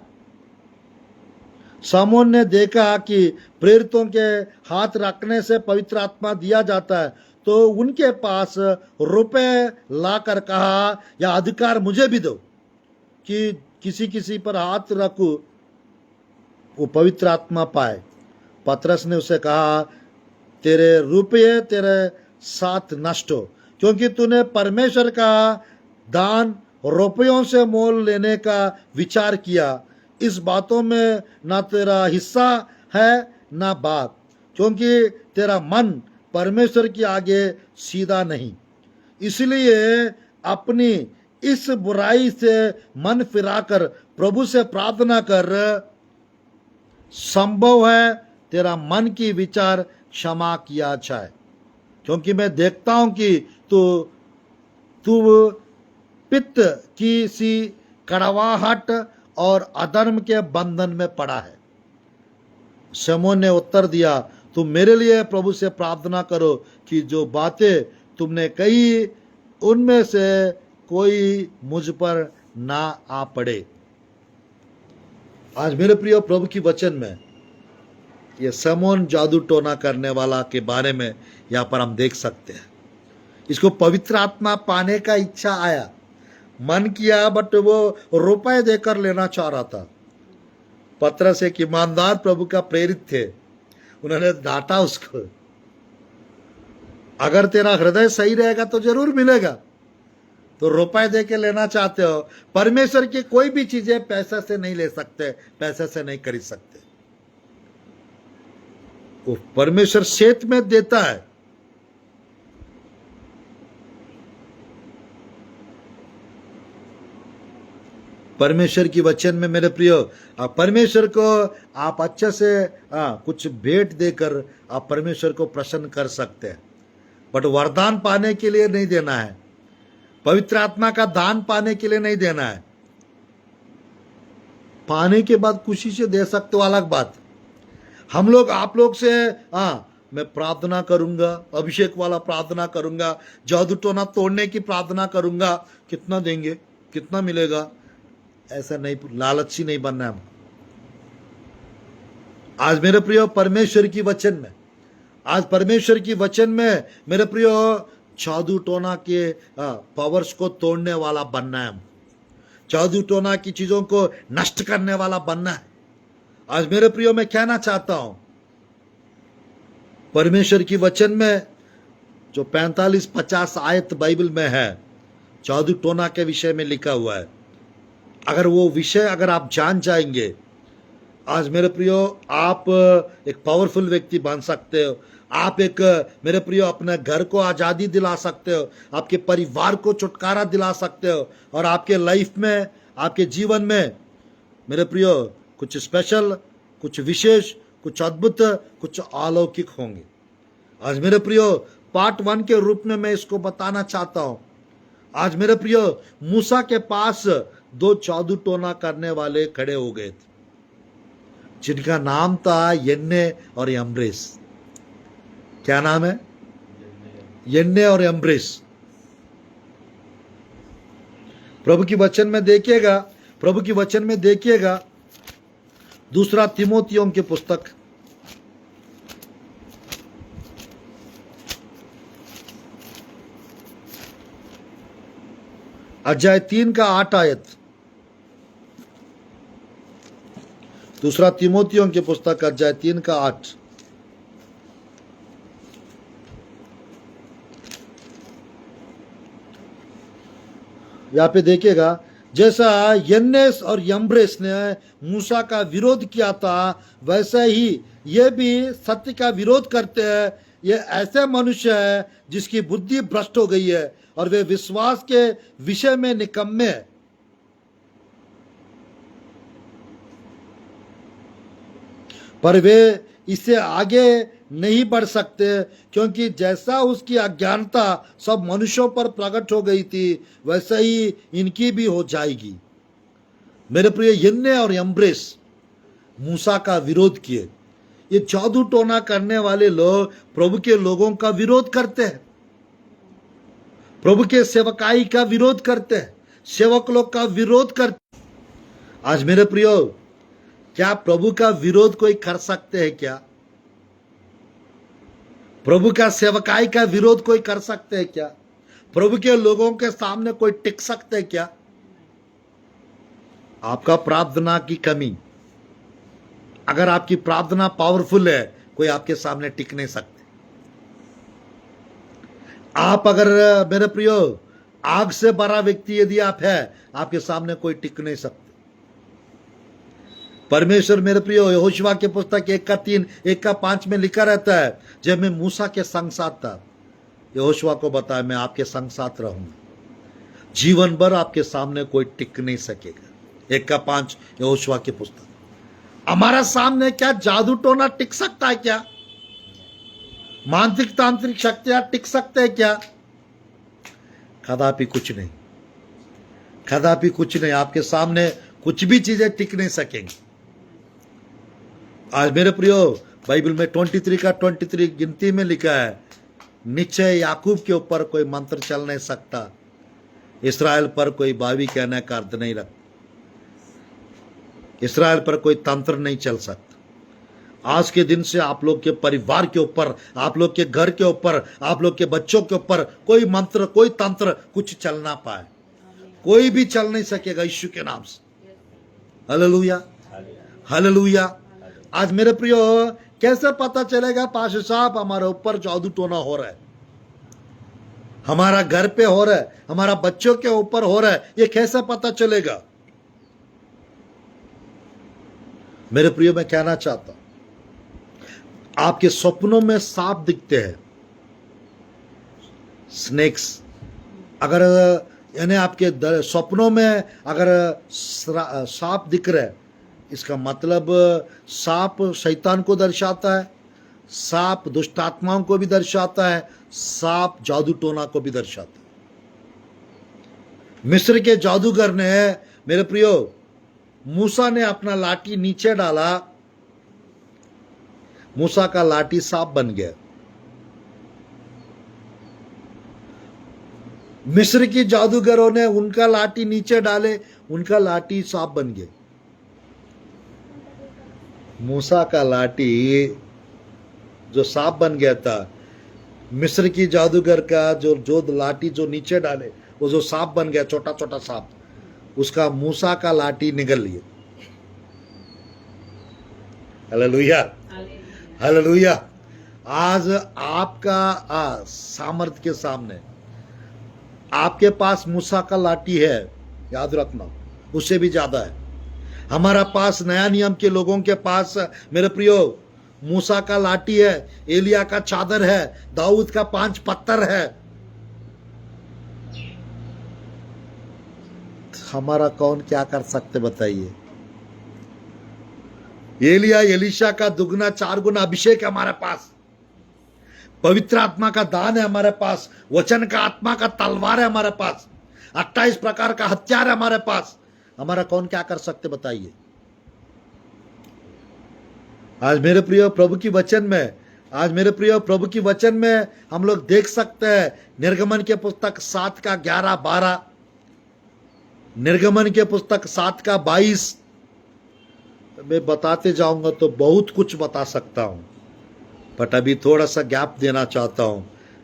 शमौन ने देखा कि प्रेरितों के हाथ रखने से पवित्र आत्मा दिया जाता है, तो उनके पास रुपए लाकर कहा, या अधिकार मुझे भी दो कि किसी किसी पर हाथ रखूं, वो पवित्र आत्मा पाए। पतरस ने उसे कहा, तेरे रुपये तेरे साथ नष्ट हो, क्योंकि तूने परमेश्वर का दान रुपयों से मोल लेने का विचार किया। इस बातों में ना तेरा हिस्सा है ना बात, क्योंकि तेरा मन परमेश्वर के आगे सीधा नहीं। इसलिए अपनी इस बुराई से मन फिराकर प्रभु से प्रार्थना कर, संभव है तेरा मन की विचार क्षमा किया जाए, क्योंकि मैं देखता हूं कि तू पित्त की सी कड़वाहट और अधर्म के बंधन में पड़ा है। शमौन ने उत्तर दिया, तुम मेरे लिए प्रभु से प्रार्थना करो कि जो बातें तुमने कही उनमें से कोई मुझ पर ना आ पड़े। आज मेरे प्रिय प्रभु की वचन में ये शमौन जादू टोना करने वाला के बारे में यहां पर हम देख सकते हैं। इसको पवित्र आत्मा पाने का इच्छा आया, मन किया, बट वो रुपए देकर लेना चाह रहा था। पतरस एक ईमानदार प्रभु का प्रेरित थे, उन्होंने डांटा उसको, अगर तेरा हृदय सही रहेगा तो जरूर मिलेगा, तो रुपए दे के लेना चाहते हो। परमेश्वर की कोई भी चीजें पैसे से नहीं ले सकते, पैसे से नहीं खरीद सकते। वो परमेश्वर शेत में देता है। परमेश्वर की वचन में मेरे प्रियो, आप परमेश्वर को आप अच्छे से कुछ भेंट देकर आप परमेश्वर को प्रसन्न कर सकते हैं, बट वरदान पाने के लिए नहीं देना है, पवित्र आत्मा का दान पाने के लिए नहीं देना है। पाने के बाद खुशी से दे सकते हो, अलग बात। हम लोग आप लोग से मैं प्रार्थना करूंगा, अभिषेक वाला प्रार्थना करूंगा, जादू टोना तोड़ने की प्रार्थना करूंगा, कितना देंगे, कितना मिलेगा, ऐसा नहीं, लालची नहीं बनना है। आज मेरे प्रियो परमेश्वर की वचन में, आज परमेश्वर की वचन में मेरे प्रियो जादू टोना के पावर्स को तोड़ने वाला बनना है, जादू टोना की चीजों को नष्ट करने वाला बनना है। आज मेरे प्रियो मैं कहना चाहता हूं, परमेश्वर की वचन में जो 45-50 आयत बाइबल में है, जादू टोना के विषय में लिखा हुआ है। अगर वो विषय अगर आप जान जाएंगे, आज मेरे प्रियो आप एक पावरफुल व्यक्ति बन सकते हो। आप एक मेरे प्रियो अपने घर को आजादी दिला सकते हो, आपके परिवार को छुटकारा दिला सकते हो, और आपके लाइफ में, आपके जीवन में मेरे प्रियो कुछ स्पेशल, कुछ विशेष, कुछ अद्भुत, कुछ अलौकिक होंगे। आज मेरे प्रियो पार्ट 1 के रूप में मैं इसको बताना चाहता हूं। आज मेरे प्रियो मूसा के पास 2 जादू टोना करने वाले खड़े हो गए थे, जिनका नाम था यन्ने और यम्ब्रेस। क्या नाम है? यन्ने और यम्ब्रेस। प्रभु की वचन में देखिएगा, प्रभु की वचन में देखिएगा, दूसरा तिमोथियों की पुस्तक, अध्याय 3 का 8 आयत। दूसरा तिमोथियों की पुस्तक अध्याय 3 का 8। यहाँ पे देखिएगा, जैसा यन्नेस और यम्ब्रेस ने मूसा का विरोध किया था, वैसे ही ये भी सत्य का विरोध करते हैं। ये ऐसे मनुष्य है जिसकी बुद्धि भ्रष्ट हो गई है और वे विश्वास के विषय में निकम्मे हैं। पर वे इससे आगे नहीं बढ़ सकते, क्योंकि जैसा उसकी अज्ञानता सब मनुष्यों पर प्रकट हो गई थी, वैसे ही इनकी भी हो जाएगी। मेरे प्रिय, यन्ने और यम्ब्रेस मूसा का विरोध किए। ये जादू टोना करने वाले लोग प्रभु के लोगों का विरोध करते हैं, प्रभु के सेवकाई का विरोध करते हैं, सेवक लोग का विरोध करते हैं। आज मेरे प्रियो, क्या प्रभु का विरोध कोई कर सकते हैं क्या? प्रभु का सेवकाई का विरोध कोई कर सकते हैं क्या? प्रभु के लोगों के सामने कोई टिक सकते हैं क्या? आपका प्रार्थना की कमी, अगर आपकी प्रार्थना पावरफुल है, कोई आपके सामने टिक नहीं सकते। आप अगर मेरे प्रियो आग से भरा व्यक्ति यदि आप है, आपके सामने कोई टिक नहीं सकते। परमेश्वर मेरे प्रियो यहोशुआ के पुस्तक 1:3 1:5 में लिखा रहता है, जब मैं मूसा के संग साथ था, यहोशुआ को बताया मैं आपके संग साथ रहूंगा, जीवन भर आपके सामने कोई टिक नहीं सकेगा। 1:5 यहोशुआ की पुस्तक। हमारा सामने क्या जादू टोना टिक सकता है क्या? मांत्रिक तांत्रिक शक्तियां टिक सकते हैं क्या? कदापि कुछ नहीं, कदापि कुछ नहीं। आपके सामने कुछ भी चीजें टिक नहीं सकेंगी। आज मेरे प्रियो, बाइबल में 23 गिनती में लिखा है, निश्चय याकूब के ऊपर कोई मंत्र चल नहीं सकता, इस्राएल पर कोई बावी कहने का अर्थ नहीं रखता, इस्राएल पर कोई तंत्र नहीं चल सकता। आज के दिन से आप लोग के परिवार के ऊपर, आप लोग के घर के ऊपर, आप लोग के बच्चों के ऊपर कोई मंत्र, कोई तंत्र कुछ चल ना पाए, कोई भी चल नहीं सकेगा यीशु के नाम से। Hallelujah, hallelujah. आज मेरे प्रियो, कैसे पता चलेगा पास्टर साहब हमारे ऊपर जादू टोना हो रहा है, हमारा घर पे हो रहा है, हमारा बच्चों के ऊपर हो रहा है, ये कैसे पता चलेगा? मेरे प्रियो, मैं कहना चाहता हूं, आपके सपनों में सांप दिखते हैं, स्नेक्स, अगर यानी आपके सपनों में अगर सांप दिख रहा है, इसका मतलब सांप शैतान को दर्शाता है, सांप दुष्ट आत्माओं को भी दर्शाता है, सांप जादू टोना को भी दर्शाता है। मिस्र के जादूगर ने, मेरे प्रियो, मूसा ने अपना लाठी नीचे डाला, मूसा का लाठी सांप बन गया। मिस्र की जादूगरों ने उनका लाठी नीचे डाले, उनका लाठी सांप बन गया। मूसा का लाठी जो सांप बन गया था, मिस्र की जादूगर का जो लाठी जो नीचे डाले, वो जो सांप बन गया, छोटा छोटा सांप, उसका मूसा का लाठी निगल लिया। Hallelujah, hallelujah. आज आपका सामर्थ्य के सामने आपके पास मूसा का लाठी है, याद रखना, उससे भी ज्यादा है। हमारा पास नया नियम के लोगों के पास मेरे प्रियो मूसा का लाठी है, एलिया का चादर है, दाऊद का 5 पत्थर है। हमारा कौन क्या कर सकते बताइए? एलिया एलीशा का दुगना 4 गुना अभिषेक है हमारे पास, पवित्र आत्मा का दान है हमारे पास, वचन का आत्मा का तलवार है हमारे पास, 28 प्रकार का हथियार है हमारे पास। हमारा कौन क्या कर सकते बताइए? आज मेरे प्रिय प्रभु की वचन में, आज मेरे प्रिय प्रभु की वचन में हम लोग देख सकते हैं, निर्गमन के पुस्तक 7 का 11, 12, निर्गमन के पुस्तक 7 का 22। मैं बताते जाऊंगा तो बहुत कुछ बता सकता हूं, बट अभी थोड़ा सा गैप देना चाहता हूं,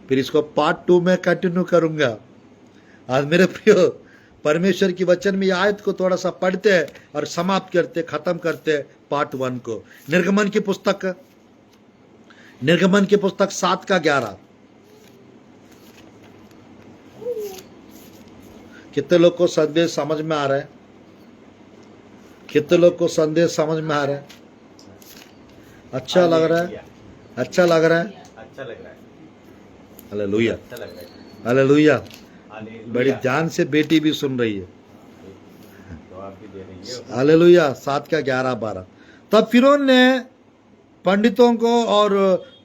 फिर इसको पार्ट 2 में कंटिन्यू करूंगा। आज मेरे प्रियो, परमेश्वर की वचन में आयत को थोड़ा सा पढ़ते हैं और समाप्त करते, खत्म करते पार्ट 1 को। निर्गमन की पुस्तक 7 का 11। कितने लोग को संदेश समझ में आ रहा है? कितने लोग को संदेश समझ में आ रहा है? अच्छा लग रहा है? अच्छा लग रहा है? अच्छा लग रहा है। हालेलुया, अच्छा लग रहा है। हालेलुया। हालेलुया। बड़ी ध्यान से बेटी भी सुन रही है। तो आप भी दे रही है। हालेलुया। 7 का 11 12। तब फिरौन ने पंडितों को और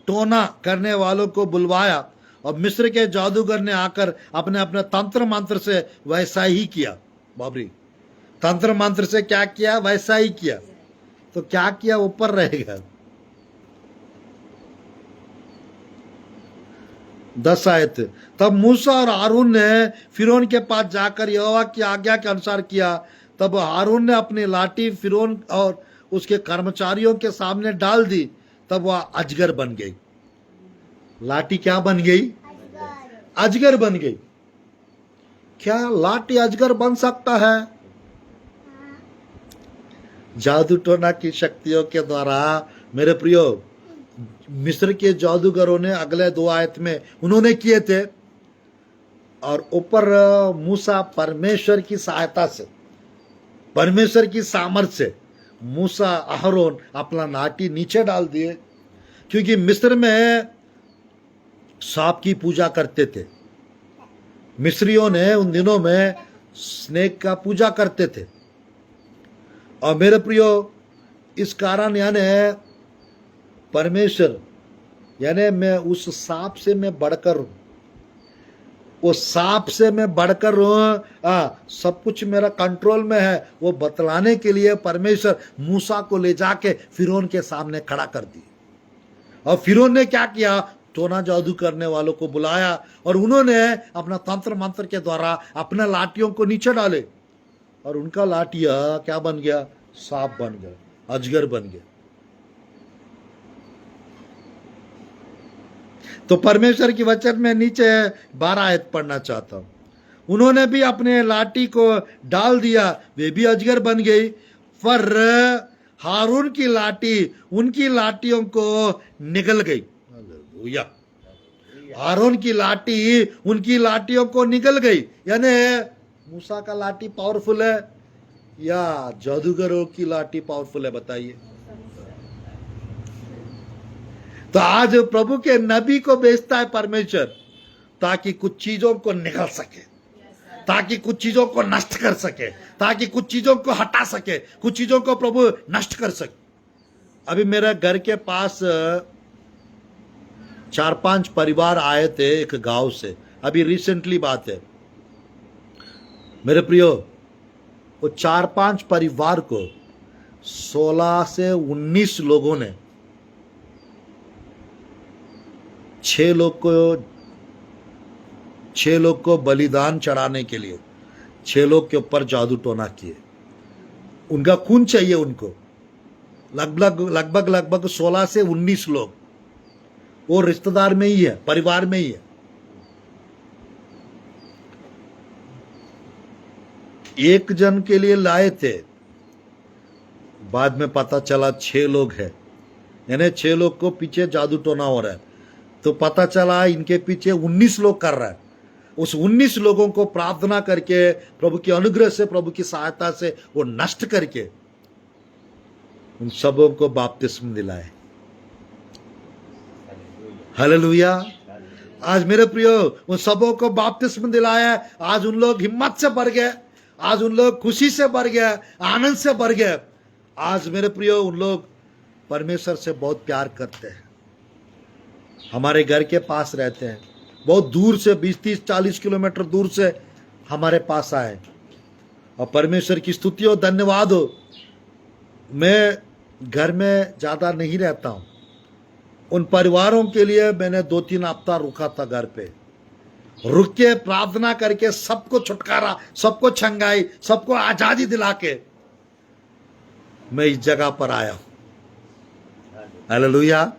टोना करने वालों को बुलवाया और मिस्र के जादूगर ने आकर अपने अपने तंत्र मंत्र से वैसा ही किया। बाबरी, तंत्र मंत्र से क्या किया? वैसा ही किया। तो क्या किया? ऊपर रहेगा। 10 आयत। तब मूसा और हारून ने फिरौन के पास जाकर यहोवा की आज्ञा के अनुसार किया। तब हारून ने अपनी लाठी फिरौन और उसके कर्मचारियों के सामने डाल दी। तब वह अजगर बन गई। लाठी क्या बन गई? अजगर बन गई। क्या लाठी अजगर बन सकता है? जादू टोना की शक्तियों के द्वारा मेरे प्रियो, मिस्र के जादूगरों ने अगले 2 आयत में उन्होंने किए थे। और ऊपर मूसा परमेश्वर की सहायता से, परमेश्वर की सामर्थ्य से मूसा अहरोन अपना लाठी नीचे डाल दिए, क्योंकि मिस्र में सांप की पूजा करते थे। मिस्रियों ने उन दिनों में स्नेक का पूजा करते थे। और मेरे प्रियो, इस कारण यानी परमेश्वर, यानी मैं उस सांप से मैं बढ़कर हूं, उस सांप से मैं बढ़कर हूं, सब कुछ मेरा कंट्रोल में है, वो बतलाने के लिए परमेश्वर मूसा को ले जाके फिरौन के सामने खड़ा कर दिया। और फिरौन ने क्या किया? टोना जादू करने वालों को बुलाया और उन्होंने अपना तंत्र मंत्र के द्वारा अपने लाठियों को नीचे डाले और उनका लाठिया क्या बन गया? सांप बन गया, अजगर बन गया। तो परमेश्वर की वचन में नीचे 12 आयत पढ़ना चाहता हूं। उन्होंने भी अपने लाठी को डाल दिया, वे भी अजगर बन गई। पर हारून की लाठी उनकी लाठियों को निगल गई। हालेलुया। हारून की लाठी उनकी लाठियों को निगल गई। यानी मूसा का लाठी पावरफुल है या जादूगरों की लाठी पावरफुल है? बताइए। तो आज प्रभु के नबी को भेजता है परमेश्वर ताकि कुछ चीजों को निगल सके, ताकि कुछ चीजों को नष्ट कर सके, ताकि कुछ चीजों को हटा सके, कुछ चीजों को प्रभु नष्ट कर सके। अभी मेरे घर के पास 4-5 परिवार आए थे एक गांव से, अभी रिसेंटली बात है मेरे प्रियो। वो 4-5 परिवार को 16 से 19 लोगों ने 6 लोग को बलिदान चढ़ाने के लिए 6 लोग के ऊपर जादू टोना किए। उनका खून चाहिए उनको, लगभग 16 से 19 लोग। वो रिश्तेदार में ही है, परिवार में ही है। एक जन के लिए लाए थे, बाद में पता चला 6 लोग हैं, यानी 6 लोग को पीछे जादू टोना हो रहा है। तो पता चला इनके पीछे 19 लोग कर रहा है। उस 19 लोगों को प्रार्थना करके प्रभु की अनुग्रह से, प्रभु की सहायता से वो नष्ट करके उन सबों को बपतिस्मा दिलाए। हालेलुया। आज मेरे प्रियो, उन सबों को बपतिस्मा दिलाया। आज उन लोग हिम्मत से भर गए, आज उन लोग खुशी से भर गए, आनंद से भर गए। आज मेरे प्रियो, उन लोग परमेश्वर से बहुत प्यार करते हैं। हमारे घर के पास रहते हैं, बहुत दूर से 20-30-40 किलोमीटर दूर से हमारे पास आए। और परमेश्वर की स्तुति हो, धन्यवाद हो। मैं घर में ज़्यादा नहीं रहता हूँ। उन परिवारों के लिए मैंने 2-3 हफ्ता रुका था घर पे, रुक के प्रार्थना करके सबको छुटकारा, सबको छंगाई, सबको आज़ादी दिला के मैं इस जगह पर आया हूँ। Hallelujah,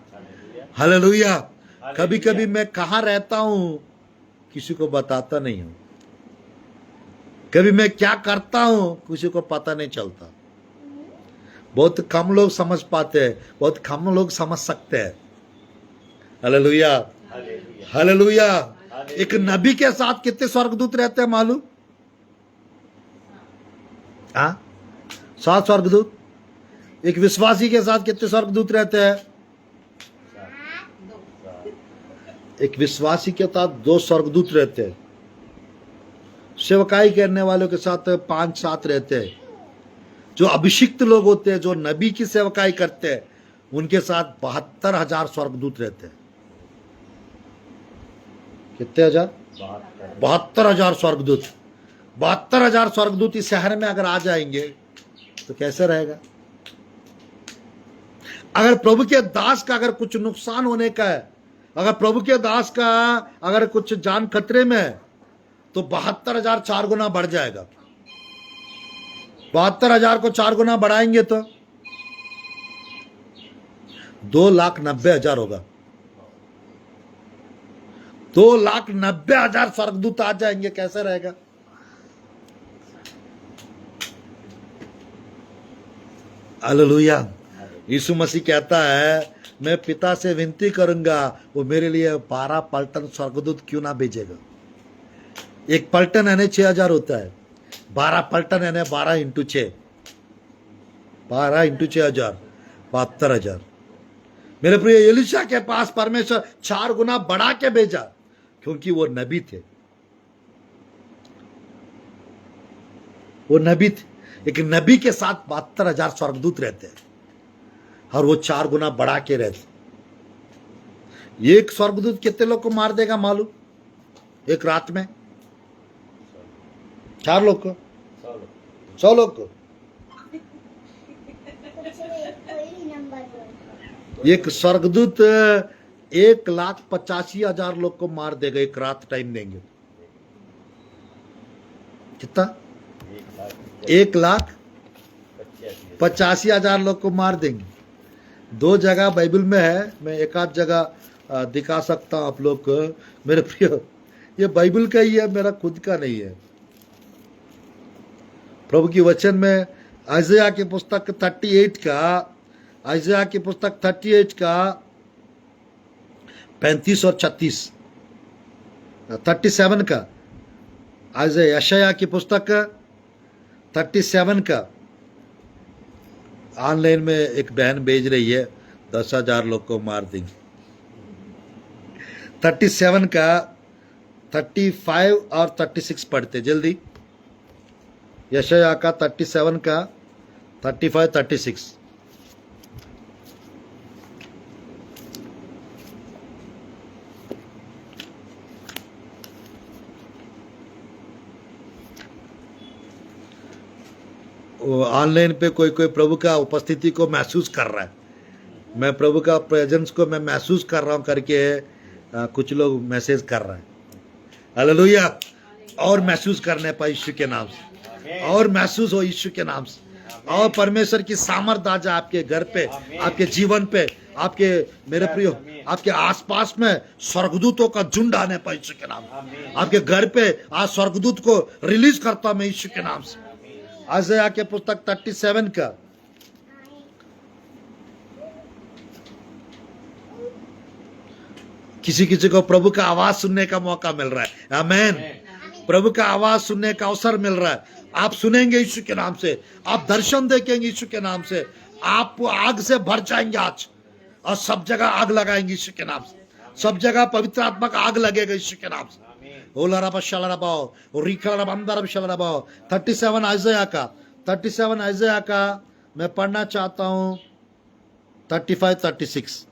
hallelujah. कभी कभी मैं कहाँ रहता हूँ किसी को बताता नहीं हूँ, कभी मैं क्या करता हूँ किसी को पता नहीं चलता। बहुत कम लोग समझ पाते हैं, बहुत कम लोग समझ सकते हैं। Hallelujah, hallelujah. एक नबी के साथ कितने स्वर्गदूत रहते हैं मालूम? हाँ, 7 स्वर्गदूत। एक विश्वासी के साथ कितने स्वर्गदूत रहते हैं? एक विश्वासी के साथ 2 स्वर्गदूत रहते हैं। सेवकाई करने वालों के साथ 5-7 रहते हैं। जो अभिषिक्त लोग होते हैं, जो नबी की सेवकाई करते हैं, उनके साथ 72,000 स्वर्गदूत रहते हैं। कितने हजार? 72,000 स्वर्गदूत। 72,000 स्वर्गदूत इस शहर में अगर आ जाएंगे तो कैसे रहेगा? अगर प्रभु के दास का अगर कुछ नुकसान होने का है, अगर प्रभु के दास का अगर कुछ जान खतरे में है, तो 72,000 4 गुना बढ़ जाएगा। 72,000 को 4 गुना बढ़ाएंगे तो 2,90,000 होगा। 2,90,000 स्वर्गदूत आ जाएंगे, कैसे रहेगा? हालेलुया। यीशु मसीह कहता है, मैं पिता से विनती करूंगा वो मेरे लिए 12 पलटन स्वर्गदूत क्यों ना भेजेगा। एक पलटन यानी 6,000 होता है। 12 पलटन यानी 12 इंटू 6, 12 इंटू 6,000, 72,000। मेरे प्रिय, एलिशा के पास परमेश्वर 4 गुना बढ़ा के भेजा, क्योंकि वो नबी थे। वो नबी थे। एक नबी के साथ 72,000 स्वर्गदूत रहते हैं और वो 4 गुना बढ़ा के रहते। एक स्वर्गदूत कितने लोग को मार देगा मालूम? एक रात में 4 लोग को, 100 लोग को। एक स्वर्गदूत 1,85,000 लोग को मार देगा। एक रात टाइम देंगे। कितना? 1,85,000 लोग को मार देंगे। 2 जगह बाइबल में है, मैं एक आध जगह दिखा सकता हूं आप लोग को। मेरे प्रिय, ये बाइबल का ही है, मेरा खुद का नहीं है। प्रभु की वचन में आइज़ाया की पुस्तक 38 का, आइज़ाया की पुस्तक 38 का 35 और 36, 37 का, आइज़ाया यशायाह की पुस्तक 37 का। ऑनलाइन में एक बहन भेज रही है, 10,000 लोग को मार देंगे। 37 का 35 और 36 पढ़ते जल्दी। यशायाह का 37 का 35, 36। ऑनलाइन पे कोई कोई प्रभु का उपस्थिति को महसूस कर रहा है। मैं प्रभु का प्रेजेंस को मैं महसूस कर रहा हूं करके कुछ लोग मैसेज कर रहे हैं। हालेलुया। और महसूस करने पाए यीशु के नाम से, और महसूस हो यीशु के नाम से, और परमेश्वर की सामर्थ आ जाए आपके घर पे, आपके जीवन पे, आपके मेरे प्रियो आपके आसपास में स्वर्गदूतों का झुंड आने पाए यीशु के नाम से। आपके घर पे आज स्वर्गदूत को रिलीज करता हूं मैं यीशु के नाम से। आइज़ाया के पुस्तक 37 का किसी किसी को प्रभु का आवाज सुनने का मौका मिल रहा है। आमेन। प्रभु का आवाज सुनने का अवसर मिल रहा है। आप सुनेंगे यीशु के नाम से, आप दर्शन देखेंगे यीशु के नाम से, आप आग से भर जाएंगे आज, और सब जगह आग लगाएंगे यीशु के नाम से। सब जगह पवित्र आत्मा का आग लगेगा यीशु के नाम से। 37 आइज़ाया का, 37 आइज़ाया का मैं पढ़ना चाहता हूं। 35, 36,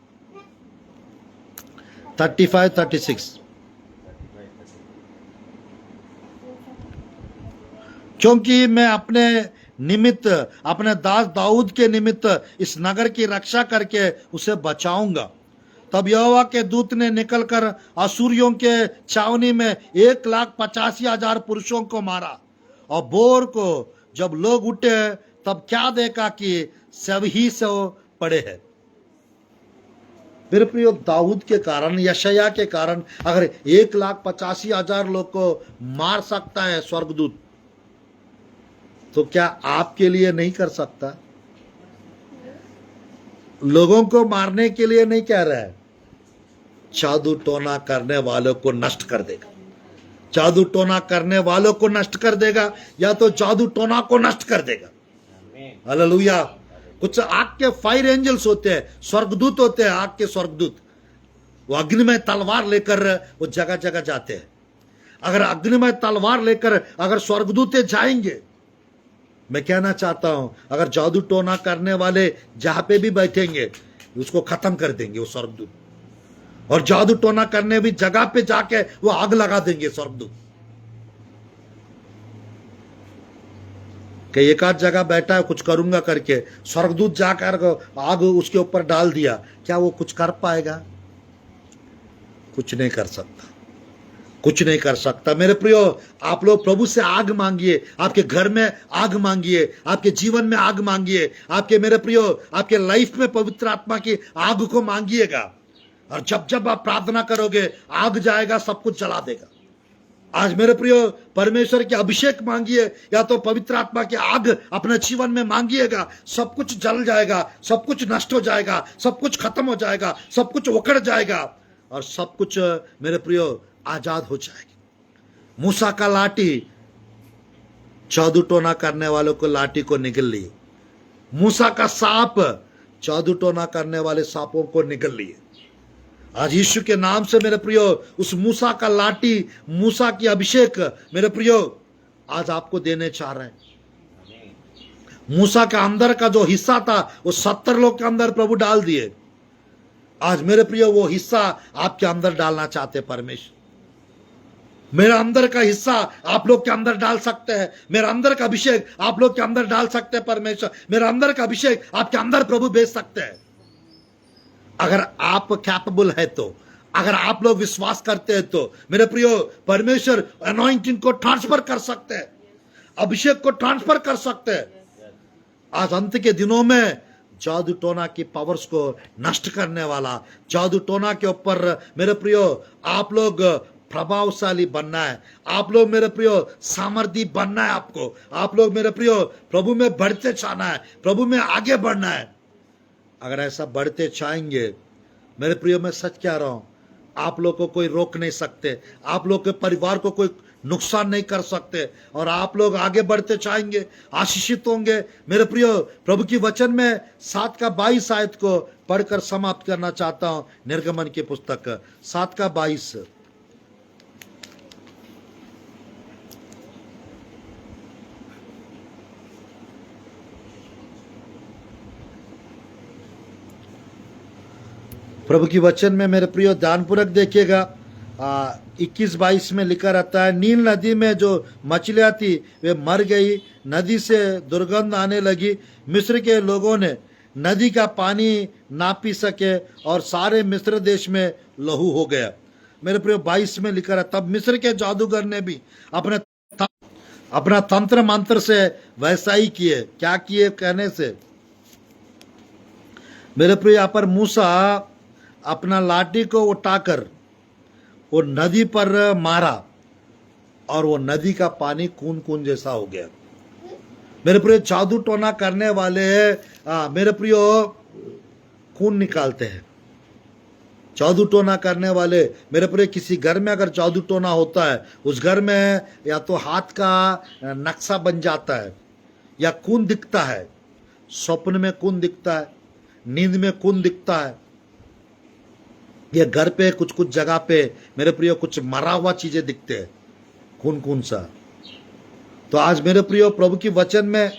35, 36। क्योंकि मैं अपने निमित्त, अपने दास दाऊद के निमित्त इस नगर की रक्षा करके उसे बचाऊंगा। तब यहोवा के दूत ने निकलकर असूरियों के छावनी में 1,85,000 पुरुषों को मारा, और भोर को जब लोग उठे तब क्या देखा कि सब ही सो पड़े हैं। मेरे प्रिय, दाऊद के कारण, यशायाह के कारण अगर 1,85,000 लोग को मार सकता है स्वर्गदूत, तो क्या आपके लिए नहीं कर सकता? लोगों को मारने के लिए नहीं कह रहा है, जादू टोना करने वालों को नष्ट कर देगा। जादू टोना करने वालों को नष्ट कर देगा या तो जादू टोना को नष्ट कर देगा। आमीन। हालेलुया। कुछ आग के फायर एंजल्स होते हैं, स्वर्गदूत होते हैं, आग के स्वर्गदूत। वो अग्निमय तलवार लेकर वो जगह जगह जाते हैं। अगर अग्निमय तलवार लेकर अगर स्वर्गदूत जाएंगे, मैं कहना चाहता हूं, अगर जादू टोना करने वाले जहां पे भी बैठेंगे उसको खत्म कर देंगे वो स्वर्गदूत। और जादू टोना करने भी जगह पे जाके वो आग लगा देंगे स्वर्गदूत। कि एक आध जगह बैठा है कुछ करूंगा करके, स्वर्गदूत जाकर आग उसके ऊपर डाल दिया, क्या वो कुछ कर पाएगा? कुछ नहीं कर सकता, कुछ नहीं कर सकता। मेरे प्रियो, आप लोग प्रभु से आग मांगिए, आपके घर में आग मांगिए, आपके जीवन में आग मांगिए, आपके मेरे प्रियो आपके लाइफ में पवित्र आत्मा की आग को मांगिएगा। और जब जब आप प्रार्थना करोगे आग जाएगा, सब कुछ जला देगा। आज मेरे प्रियो परमेश्वर के अभिषेक मांगिए या तो पवित्र आत्मा की आग अपने जीवन में मांगिएगा, सब कुछ जल जाएगा, सब कुछ नष्ट हो जाएगा, सब कुछ खत्म हो जाएगा, सब कुछ उखड़ जाएगा और सब कुछ मेरे प्रियो आजाद हो जाएगी। मूसा का लाठी जादू टोना करने वालों को लाठी को निगल लिए। मूसा का सांप जादू टोना करने वाले सांपों को निगल लिए। आज यीशु के नाम से मेरे प्रियो उस मूसा का लाठी, मूसा की अभिषेक मेरे प्रियो आज आपको देने चाह रहे हैं। आमीन। मूसा का अंदर का जो हिस्सा था वो 70 लोग के अंदर प्रभु डाल दिए। आज मेरे प्रियो वो हिस्सा आपके अंदर डालना चाहते परमेश्वर। मेरा अंदर का हिस्सा आप लोग के अंदर डाल सकते हैं। मेरा अंदर का अभिषेक आप लोग के अंदर डाल सकते हैं परमेश्वर। मेरा अंदर का अभिषेक आपके अंदर प्रभु भेज सकते हैं। अगर आप कैपेबल है तो, अगर आप लोग विश्वास करते हैं तो मेरे प्रियो परमेश्वर अनॉइंटिंग को ट्रांसफर कर सकते हैं, अभिषेक को ट्रांसफर कर सकते हैं। आज अंत के दिनों में जादू टोना की पावर्स को नष्ट करने वाला, जादू टोना के ऊपर मेरे प्रियो आप लोग प्रभावशाली बनना है। आप लोग मेरे प्रियो सामर्थी बनना है। आपको, आप लोग मेरे प्रियो प्रभु में बढ़ते जाना है, प्रभु में आगे बढ़ना है। अगर ऐसा बढ़ते चाहेंगे मेरे प्रियो, मैं सच कह रहा हूं, आप लोग को कोई रोक नहीं सकते, आप लोग के परिवार को कोई नुकसान नहीं कर सकते और आप लोग आगे बढ़ते चाहेंगे, आशीषित होंगे। मेरे प्रियो प्रभु की वचन में 7 का 22 आयत को पढ़कर समाप्त करना चाहता हूं। निर्गमन की पुस्तक 7 का 22। प्रभु की वचन में मेरे प्रियो ध्यानपूर्वक देखिएगा। 21-22 में लिखा रहता है, नील नदी में जो मछलियां थी वे मर गई, नदी से दुर्गंध आने लगी। मिस्र के लोगों ने नदी का पानी ना पी सके और सारे मिस्र देश में लहू हो गया। मेरे प्रियो 22 में लिखा है, तब मिस्र के जादूगर ने भी अपना तंत्र मंत्र से वैसा ही किए। क्या किए कहने से मेरे प्रियो यहाँ पर मूसा अपना लाठी को उठाकर वो नदी पर मारा और वो नदी का पानी खून खून जैसा हो गया। मेरे प्रियो जादू टोना करने वाले मेरे प्रियो खून निकालते हैं। जादू टोना करने वाले मेरे प्रियो, किसी घर में अगर जादू टोना होता है, उस घर में या तो हाथ का नक्शा बन जाता है या खून दिखता है, स्वप्न में खून दिखता है, नींद में खून दिखता है। ये घर पे कुछ कुछ जगह पे मेरे प्रियो कुछ मरा हुआ चीजें दिखते हैं, खून खून सा। तो आज मेरे प्रियो प्रभु की वचन में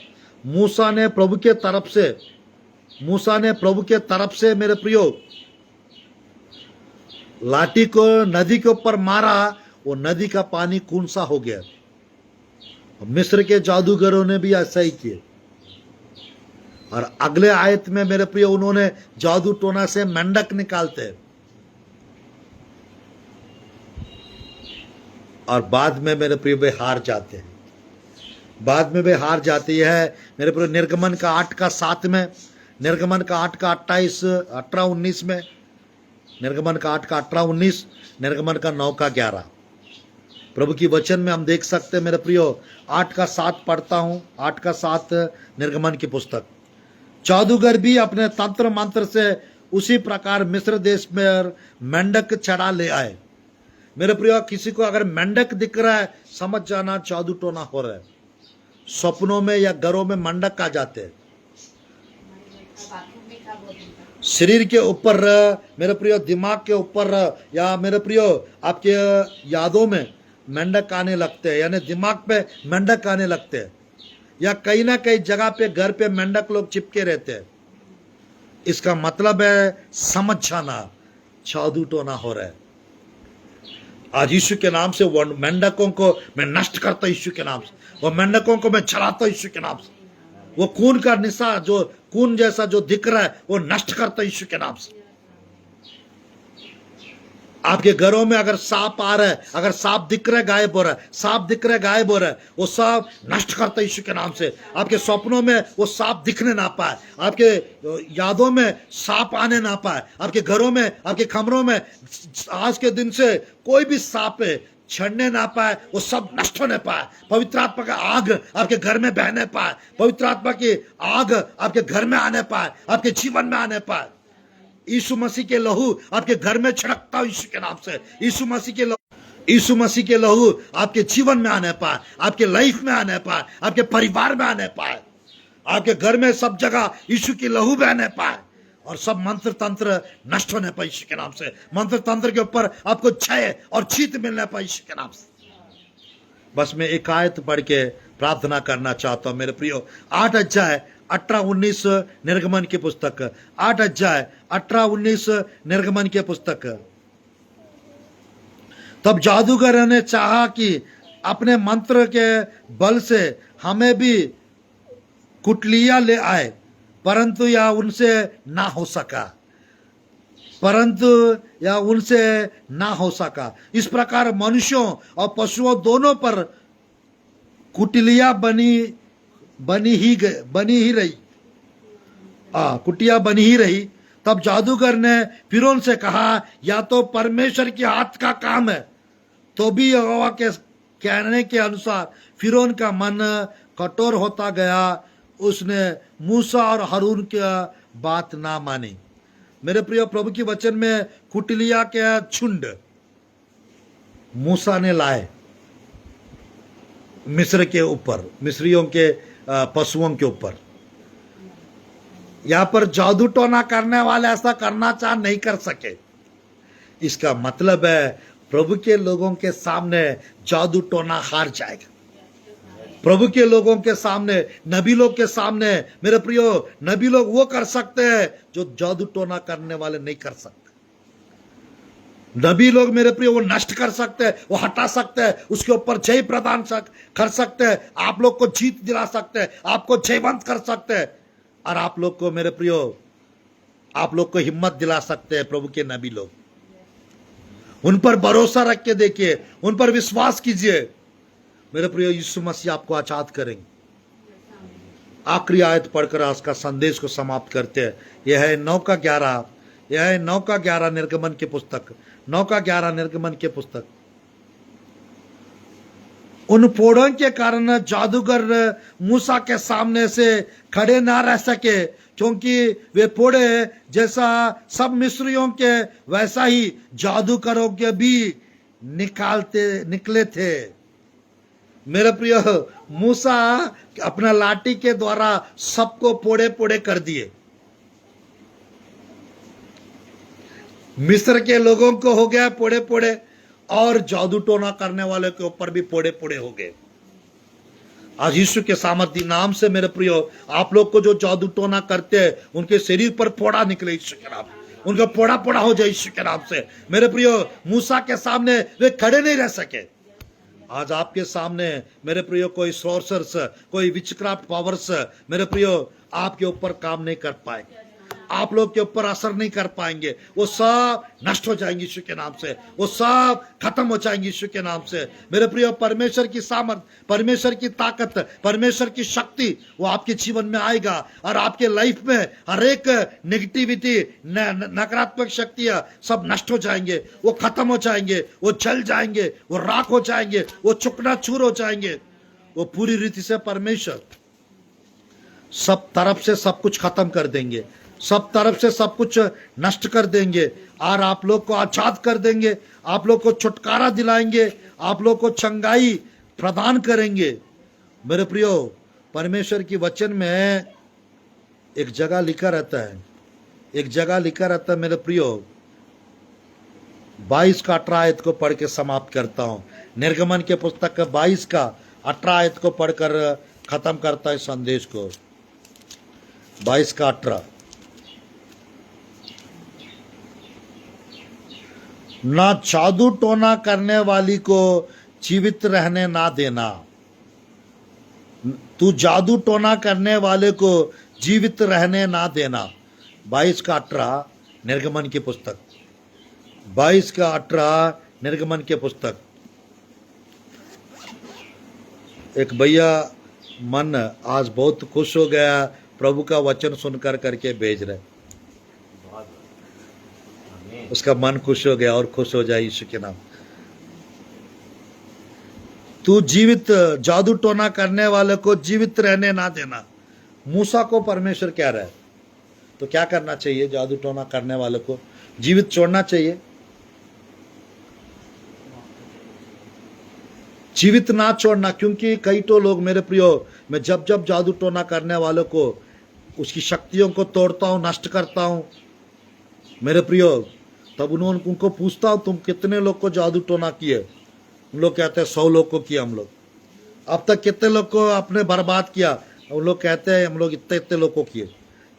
मूसा ने प्रभु के तरफ से मेरे प्रियो लाठी को नदी के ऊपर मारा, वो नदी का पानी खून सा हो गया। मिस्र के जादूगरों ने भी ऐसा ही किया। और अगले आयत में मेरे प्रियो उन्होंने जादू टोना से मेंढक निकालते हैं और बाद में मेरे प्रियो वे हार जाते हैं। बाद में वे हार जाती है मेरे प्रियो। निर्गमन का 8 का 7 में, निर्गमन का 8 का 18-19 में, निर्गमन का 8 का 18-19, निर्गमन का 9 का 11। प्रभु की वचन में हम देख सकते हैं मेरे प्रियो। 8 का 7 पढ़ता हूं, 8 का 7 निर्गमन की पुस्तक। जादूगर भी अपने तंत्र मंत्र से उसी प्रकार मिस्र देश में मेंढक चढ़ा ले आए। मेरे प्रियो किसी को अगर मेंढक दिख रहा है समझ जाना जादू टोना हो रहा है। सपनों में या घरों में मेंढक आ जाते हैं। बाथरूम में था बहुत दिन तक। शरीर के ऊपर मेरे प्रियो, दिमाग के ऊपर या मेरे प्रियो आपके यादों में मेंढक आने लगते हैं, यानी दिमाग पे मेंढक आने लगते हैं, या कहीं ना कहीं जगह पे घर पे मेंढक लोग चिपके रहते हैं। इसका मतलब है समझ जाना जादू टोना हो रहा है। आज यीशु के नाम से वो मेंढकों को मैं नष्ट करता हूं, यीशु के नाम से वो मेंढकों को मैं चलाता हूं, यीशु के नाम से वो खून का निशा जो खून जैसा जो दिख रहा है वो नष्ट करता हूं, यीशु के नाम से। आपके घरों में अगर सांप आ रहा है, अगर सांप दिख रहा है गायब हो रहा है, सांप दिख रहा है गायब हो रहा है, वो सांप नष्ट करता है यीशु के नाम से। आपके सपनों में वो सांप दिखने ना पाए, आपके यादों में सांप आने ना पाए, आपके घरों में, आपके कमरों में आज के दिन से कोई भी सांप छड़ने ना पाए, वो सब नष्ट होने पाए। पवित्र आत्मा का आग आपके घर में बहने पाए, पवित्र आत्मा की आग आपके घर में आने पाए, आपके जीवन में आने पाए। यीशु मसीह के लहू आपके घर में छिड़कता हूं यीशु के नाम से। यीशु मसीह के लहू आपके जीवन में आने पाए, आपके लाइफ में आने पाए, आपके परिवार में आने पाए, आपके घर में सब जगह यीशु की लहू बहने पाए, और सब मंत्र तंत्र नष्ट होने पाए यीशु के नाम से। मंत्र तंत्र के ऊपर आपको जय और जीत मिलने पाए यीशु के नाम से। बस मैं एक आयत पढ़ के प्रार्थना करना चाहता हूं मेरे प्रियो। 8 अध्याय 18-19 निर्गमन की पुस्तक, 8 अध्याय 18-19 निर्गमन की पुस्तक। तब जादूगर ने चाहा कि अपने मंत्र के बल से हमें भी कुटलिया ले आए, परंतु यह उनसे ना हो सका। इस प्रकार मनुष्यों और पशुओं दोनों पर कुटिया बनी ही रही। तब जादूगर ने फिरौन से कहा, या तो परमेश्वर के हाथ का काम है। तो भी यहोवा के कहने के अनुसार फिरौन का मन कठोर होता गया, उसने मूसा और हारून की बात ना मानी। मेरे प्रिय प्रभु की वचन में कुटिलिया के झुंड मूसा ने लाए मिस्र के ऊपर, मिस्रियों के पशुओं के ऊपर। यहां पर जादू टोना करने वाले ऐसा करना चाह नहीं कर सके। इसका मतलब है प्रभु के लोगों के सामने जादू टोना हार जाएगा। प्रभु के लोगों के सामने, नबी लोग के सामने मेरे प्रियो, नबी लोग वो कर सकते हैं जो जादू टोना करने वाले नहीं कर सकते। नबी लोग मेरे प्रियो वो नष्ट कर सकते हैं, वो हटा सकते हैं, उसके ऊपर जय प्रदान कर सकते हैं, आप लोग को जीत दिला सकते हैं, आपको जयवंत कर सकते हैं, और आप लोग को मेरे प्रियो, आप लोग को हिम्मत दिला सकते हैं। प्रभु के नबी लोग, उन पर भरोसा रख के देखिए, उन पर विश्वास कीजिए मेरे प्रियो, यीशु मसीह आपको आजाद करेंगे। आखिरी आयत पढ़कर आज का संदेश को समाप्त करते हैं। यह है 9 का 11 निर्गमन की पुस्तक, 9 का 11 निर्गमन की पुस्तक। उन फोड़ों के कारण जादूगर मूसा के सामने से खड़े ना रह सके, क्योंकि वे फोड़े जैसा सब मिस्रियों के वैसा ही जादूगरों के भी निकले थे। मेरे प्रिय, मूसा अपना लाठी के द्वारा सबको पोड़े पोड़े कर दिए। मिस्र के लोगों को हो गया पोड़े पोड़े, और जादू टोना करने वाले के ऊपर भी पोड़े पोड़े हो गए। आज यीशु के सामर्थ्य नाम से मेरे प्रियो, आप लोग को जो जादू टोना करते हैं उनके शरीर पर फोड़ा निकले यीशु के नाम, उनका पोड़ा पोड़ा हो जाए यीशु के नाम से। मेरे प्रियो, मूसा के सामने वे खड़े नहीं रह सके। आज आपके सामने मेरे प्रियो कोई सोर्सर्स, कोई विचक्राफ्ट पावर्स मेरे प्रियो आपके ऊपर काम नहीं कर पाएंगे, आप लोग के ऊपर असर नहीं कर पाएंगे। वो सब नष्ट हो जाएंगे यीशु के नाम से, वो सब खत्म हो जाएंगे यीशु के नाम से। मेरे प्रियो, परमेश्वर की सामर्थ, परमेश्वर की ताकत, परमेश्वर की शक्ति वो आपके जीवन में आएगा, और आपके लाइफ में हर एक नेगेटिविटी, नकारात्मक शक्तियां सब नष्ट हो जाएंगे, वो खत्म हो जाएंगे, वो जल जाएंगे, वो राख हो जाएंगे, वो चुकना चूर हो जाएंगे। वो पूरी रीति से परमेश्वर सब तरफ से सब कुछ खत्म कर देंगे, सब तरफ से सब कुछ नष्ट कर देंगे और आप लोग को आजाद कर देंगे, आप लोग को छुटकारा दिलाएंगे, आप लोग को चंगाई प्रदान करेंगे। मेरे प्रियो, परमेश्वर की वचन में एक जगह लिखा रहता है, एक जगह लिखा रहता है मेरे प्रियो, 22 का 18 आयत को पढ़ के समाप्त करता हूं। निर्गमन के पुस्तक का 22 का 18 आयत को पढ़कर खत्म करता है संदेश को। 22 का 18, ना जादू टोना करने वाली को जीवित रहने ना देना। तू जादू टोना करने वाले को जीवित रहने ना देना। 22 का 18 निर्गमन की पुस्तक, 22 का 18 निर्गमन के पुस्तक। एक भैया मन आज बहुत खुश हो गया, प्रभु का वचन सुनकर करके भेज रहे, बहुत आमीन उसका मन खुश हो गया और खुश हो जाए यीशु के नाम। तू जीवित, जादू टोना करने वाले को जीवित रहने ना देना। मूसा को परमेश्वर कह रहा है, तो क्या करना चाहिए? जादू टोना करने वाले को जीवित छोड़ना चाहिए, जीवित ना छोड़ना। क्योंकि कई तो लोग मेरे प्रियो, मैं जब जब जादू टोना करने वालों को, उसकी शक्तियों को तोड़ता हूं, नष्ट करता हूं मेरे प्रियो, तब उनको पूछता हूं तुम कितने लोग को जादू टोना किए? उन लोग कहते हैं 100 लोग को किया हम लोग। अब तक कितने लोग को आपने बर्बाद किया? उन लोग कहते हैं हम लोग इतने इतने लोग को किए।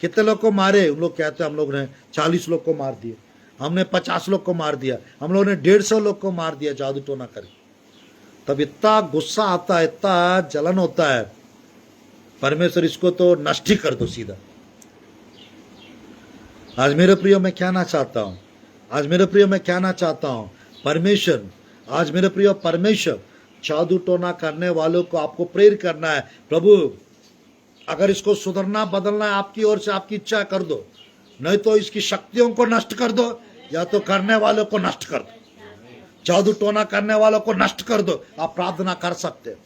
कितने लोग को मारे? उन लोग कहते हैं हम लोग ने 40 लोग को मार दिए, हमने 50 लोग को मार दिया, हम लोगों ने 150 लोग को मार दिया जादू टोना करके। तब इतना गुस्सा आता है, इतना जलन होता है, परमेश्वर इसको तो नष्ट ही कर दो सीधा। आज मेरे प्रियो मैं कहना चाहता हूं, आज मेरे प्रियो मैं कहना चाहता हूं, परमेश्वर, आज मेरे प्रियो परमेश्वर जादू टोना करने वालों को आपको प्रेरित करना है। प्रभु अगर इसको सुधरना बदलना है आपकी ओर से, आपकी इच्छा कर दो, नहीं तो इसकी शक्तियों को नष्ट कर दो, या तो करने वालों को नष्ट कर दो, जादू टोना करने वालों को नष्ट कर दो। आप प्रार्थना कर सकते हैं,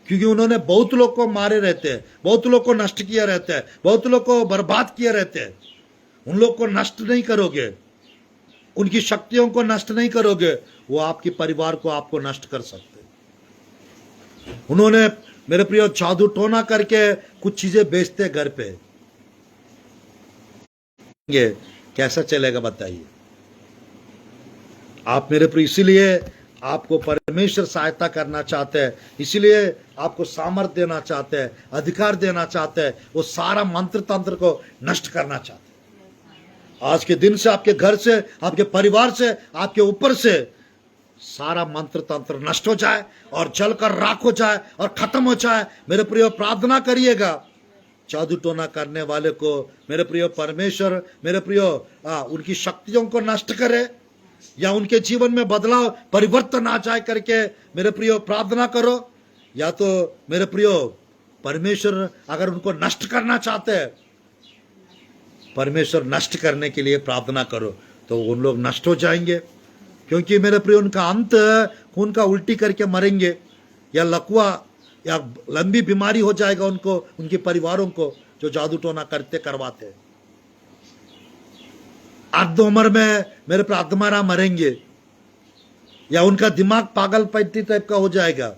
क्योंकि उन्होंने बहुत लोग को मारे रहते हैं, बहुत लोग को नष्ट किया रहता है, बहुत लोग को बर्बाद किए रहते हैं। उन लोग को नष्ट नहीं करोगे, उनकी शक्तियों को नष्ट नहीं करोगे, वो आपके परिवार को आपको नष्ट कर सकते हैं। उन्होंने मेरे प्रिय जादू टोना करके कुछ चीजें बेचते घर पे, ये कैसा चलेगा बताइए आप मेरे प्रिय? इसीलिए आपको परमेश्वर सहायता करना चाहते हैं, इसीलिए आपको सामर्थ्य देना चाहते हैं, अधिकार देना चाहते हैं, वो सारा मंत्र तंत्र को नष्ट करना चाहते हैं। आज के दिन से आपके घर से, आपके परिवार से, आपके ऊपर से सारा मंत्र तंत्र नष्ट हो जाए और जलकर राख हो जाए और खत्म हो जाए। मेरे प्रिय प्रार्थना करिएगा, जादू टोना करने वाले को मेरे प्रिय परमेश्वर, मेरे प्रिय उनकी शक्तियों को नष्ट करे, या उनके जीवन में बदलाव परिवर्तन आ जाए करके मेरे प्रियो प्रार्थना करो। या तो मेरे प्रियो परमेश्वर अगर उनको नष्ट करना चाहते हैं, परमेश्वर नष्ट करने के लिए प्रार्थना करो, तो उन लोग नष्ट हो जाएंगे। क्योंकि मेरे प्रियो उनका अंत खून का उल्टी करके मरेंगे, या लकवा या लंबी बीमारी हो जाएगा उनको, उनके परिवारों को, जो जादू टोना करते करवाते हैं। अर्ध उम्र में मेरे पर अधमरा मरेंगे, या उनका दिमाग पागलपंती टाइप का हो जाएगा।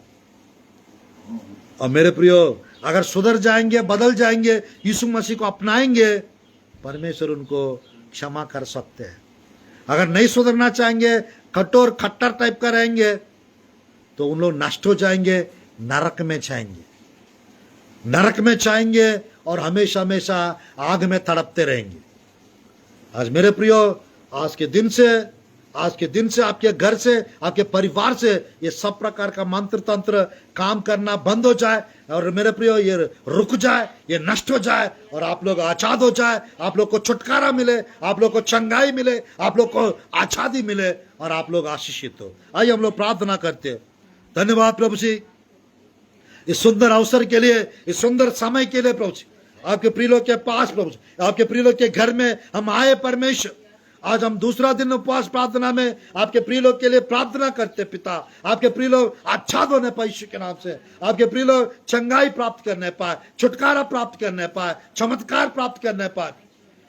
और मेरे प्रियो अगर सुधर जाएंगे, बदल जाएंगे, यीशु मसीह को अपनाएंगे, परमेश्वर उनको क्षमा कर सकते हैं। अगर नहीं सुधरना चाहेंगे, कठोर खट्टर टाइप का रहेंगे, तो उन लोग नष्ट हो जाएंगे, नरक में जाएंगे, नरक में जाएंगे और हमेशा हमेशा आग में तड़पते रहेंगे। आज मेरे प्रियो आज के दिन से आपके घर से, आपके परिवार से ये सब प्रकार का मंत्र तंत्र काम करना बंद हो जाए, और मेरे प्रियो ये रुक जाए, ये नष्ट हो जाए, और आप लोग आजाद हो जाए, आप लोग को छुटकारा मिले, आप लोग को चंगाई मिले, आप लोग को आजादी मिले, और आप लोग आशीषित हो। आइए हम लोग प्रार्थना करते हैं। धन्यवाद प्रभु जी इस सुंदर अवसर के लिए, इस सुंदर समय के लिए प्रभु जी। आपके प्रिय के पास प्रभु जी, आपके प्रिय के घर में हम आए परमेश्वर। आज हम दूसरा दिन उपवास प्रार्थना में आपके प्रिय लोग के लिए प्रार्थना करते पिता। आपके प्रिय लोग आच्छाद होने पाए यीशु के नाम से, आपके प्रिय लोग चंगाई प्राप्त करने पाए, छुटकारा प्राप्त करने पाए, चमत्कार प्राप्त करने पाए।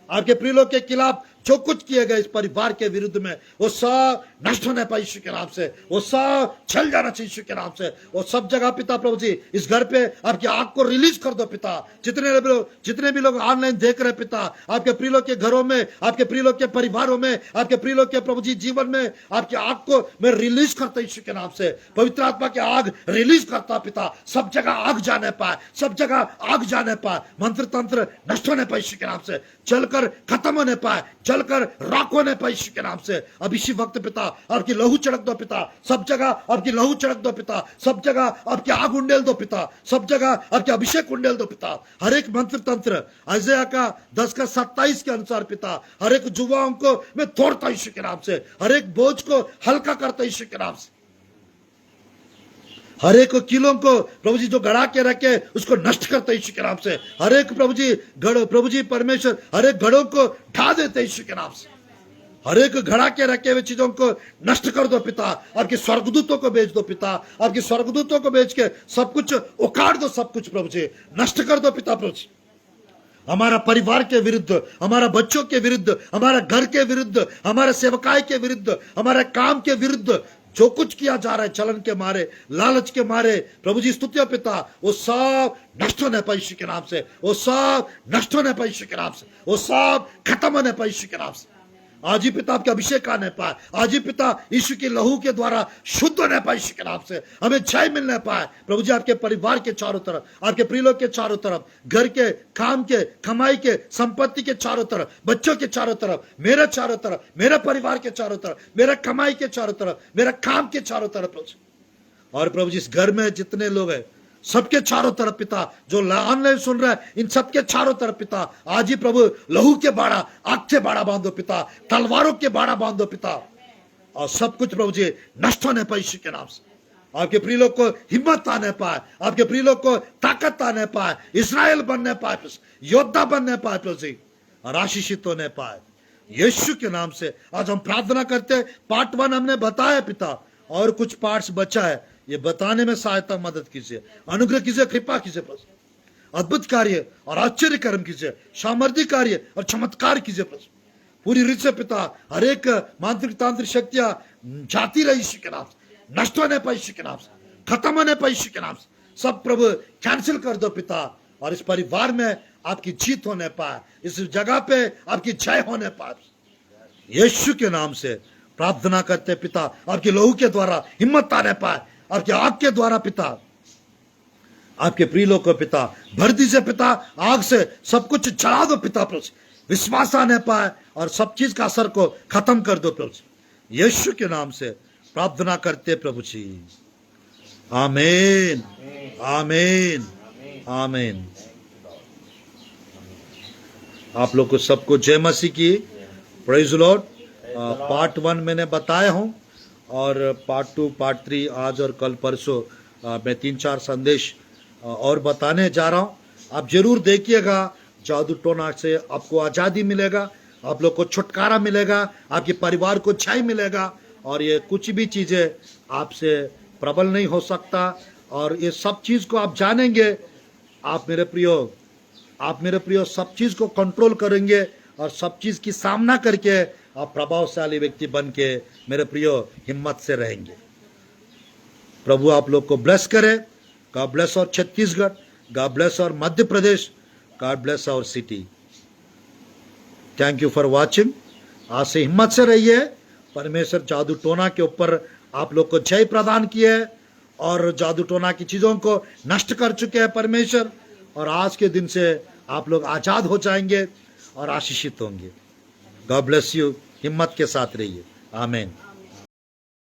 आपके प्रिय लोग के खिलाफ जो कुछ किए गए इस परिवार के विरुद्ध में, वो सब नष्ट होने पाए यीशु के नाम से, वो सब चल जाना चाहिए यीशु के नाम से। वो सब जगह पिता प्रभु जी इस घर पे आपकी आग को रिलीज कर दो पिता। जितने भी लोग ऑनलाइन देख रहे पिता, आपके प्रिय लोग के घरों में, आपके प्रिय लोग के परिवारों में, आपके प्रिय लोग के प्रभु जी जीवन में आपकी आग को मैं रिलीज करता यीशु के नाम से। पवित्र आत्मा की आग रिलीज करता पिता, सब जगह आग जाने पाए, सब जगह आग जाने पाए, मंत्र तंत्र नष्ट होने पाए यीशु के नाम से, जलकर खत्म होने पाए, जलकर राख होने पाए यीशु के नाम से। अब इसी वक्त पिता आपकी लहू छिड़क दो पिता, सब जगह आपकी लहू छिड़क दो पिता, सब जगह आपकी आग उंडेल दो पिता, सब जगह आपके अभिषेक उंडेल दो पिता। हर एक मंत्र तंत्र यशायाह का 10:27 के अनुसार पिता, हर एक जुबाओं को मैं तोड़ता यीशु के नाम से, हर एक बोझ को हल्का करता यीशु के नाम से, हर एक किलो को प्रभु जी जो गड़ा के रखे उसको नष्ट करते यीशु के नाम से। हर एक प्रभु जी परमेश्वर हर एक घड़ों को ढा देते यीशु के नाम से। हर एक घड़ा के रखे हुए चीजों को नष्ट कर दो पिता, आपके स्वर्गदूतों को भेज दो पिता, आपके स्वर्गदूतों को भेज के सब कुछ उखाड़ दो, सब कुछ प्रभु जी नष्ट कर दो पिता प्रभु जी। हमारा परिवार के विरुद्ध, हमारा बच्चों के विरुद्ध, हमारा घर के विरुद्ध, हमारे सेवकाई के विरुद्ध, हमारे काम के विरुद्ध जो कुछ किया जा रहा है चलन के मारे, लालच के मारे, प्रभु जी स्तुतियों पिता, वो सब नष्ट होने पाए यीशु के नाम से, वो सब नष्ट होने पाए यीशु के नाम से, वो सब खत्म होने पाए यीशु के नाम से। आज ही पिता आपके अभिषेक आने पाए, आज ही पिता यीशु की लहू के द्वारा शुद्ध होने पाए यीशु के नाम से, हमें जय मिलने पाए प्रभु जी। आपके परिवार के चारों तरफ, आपके प्रिय लोग के चारों तरफ, घर के, काम के, कमाई के, संपत्ति के चारों तरफ, बच्चों के चारों तरफ, मेरे चारों तरफ, मेरे परिवार के चारों तरफ, मेरे कमाई के चारों तरफ, मेरे काम के चारों तरफ प्रभु जी। और प्रभु जी इस घर में जितने लोग हैं सबके चारों तरफ पिता, जो ऑनलाइन सुन रहा है इन सबके चारों तरफ पिता, आज ही प्रभु लहू के बाड़ा, आग के बाड़ा बांधो पिता, तलवारों के बाड़ा बांधो पिता, और सब कुछ प्रभु जी नष्ट होने पाए यीशु के नाम से। आपके प्रिय लोग को हिम्मत आने पाए, आपके प्रिय लोग को ताकत आने पाए, इस्राएल बनने पाए, योद्धा बनने पाए प्रभु जी, और आशीषित होने पाए यीशु के नाम से। आज हम प्रार्थना करते, पार्ट 1 हमने बताया पिता, और कुछ पार्ट्स बचा है, ये बताने में सहायता मदद कीजिए, अनुग्रह कीजिए, कृपा कीजिए प्रभु। अद्भुत कार्य और आश्चर्य कर्म कीजिए, सामर्थ्य कार्य और चमत्कार कीजिए प्रभु। पूरी रीत से पिता हर एक मांत्रिक तांत्रिक शक्तियां जाती रही यीशु के नाम से, नष्ट होने पाए यीशु के नाम से, खत्म होने पाए यीशु के नाम से, सब प्रभु कैंसिल कर दो पिता। और इस परिवार में आपकी जीत होने पाए, इस जगह पे आपकी जय होने पाए यीशु के नाम से प्रार्थना करते पिता। आपके लहू के द्वारा हिम्मत आने पाए, आपके आग के द्वारा पिता, आपके प्रिय लोग को पिता भर दीजिए पिता, आग से सब कुछ जला दो पिता प्रभु, विश्वास आने पाए और सब चीज का असर को खत्म कर दो प्रभु। यीशु के नाम से प्रार्थना करते प्रभु जी, आमीन आमीन आमीन। आप लोग को सबको जय मसीह की, प्रेज द लॉर्ड। पार्ट 1 मैंने बताया हूं, और पार्ट 2 पार्ट 3 आज और कल परसों मैं 3-4 संदेश और बताने जा रहा हूं। आप जरूर देखिएगा, जादू टोना से आपको आज़ादी मिलेगा, आप लोग को छुटकारा मिलेगा, आपके परिवार को जय मिलेगा, और ये कुछ भी चीज़ें आपसे प्रबल नहीं हो सकता। और ये सब चीज़ को आप जानेंगे, आप मेरे प्रियो सब चीज़ को कंट्रोल करेंगे, और सब चीज़ की सामना करके आप प्रभावशाली व्यक्ति बन के मेरे प्रियो हिम्मत से रहेंगे। प्रभु आप लोग को ब्लेस करे। गॉड ब्लेस और छत्तीसगढ़, गॉड ब्लेस और मध्य प्रदेश, गॉड ब्लेस और city. Thank you for watching. आज से हिम्मत से रहिए। परमेश्वर जादू टोना के ऊपर आप लोग को जय प्रदान किए है, और जादू टोना की चीजों को नष्ट कर चुके हैं परमेश्वर, और आज के दिन से आप लोग आजाद हो जाएंगे और आशीषित होंगे। God bless you. हिम्मत के साथ रहिए। आमीन।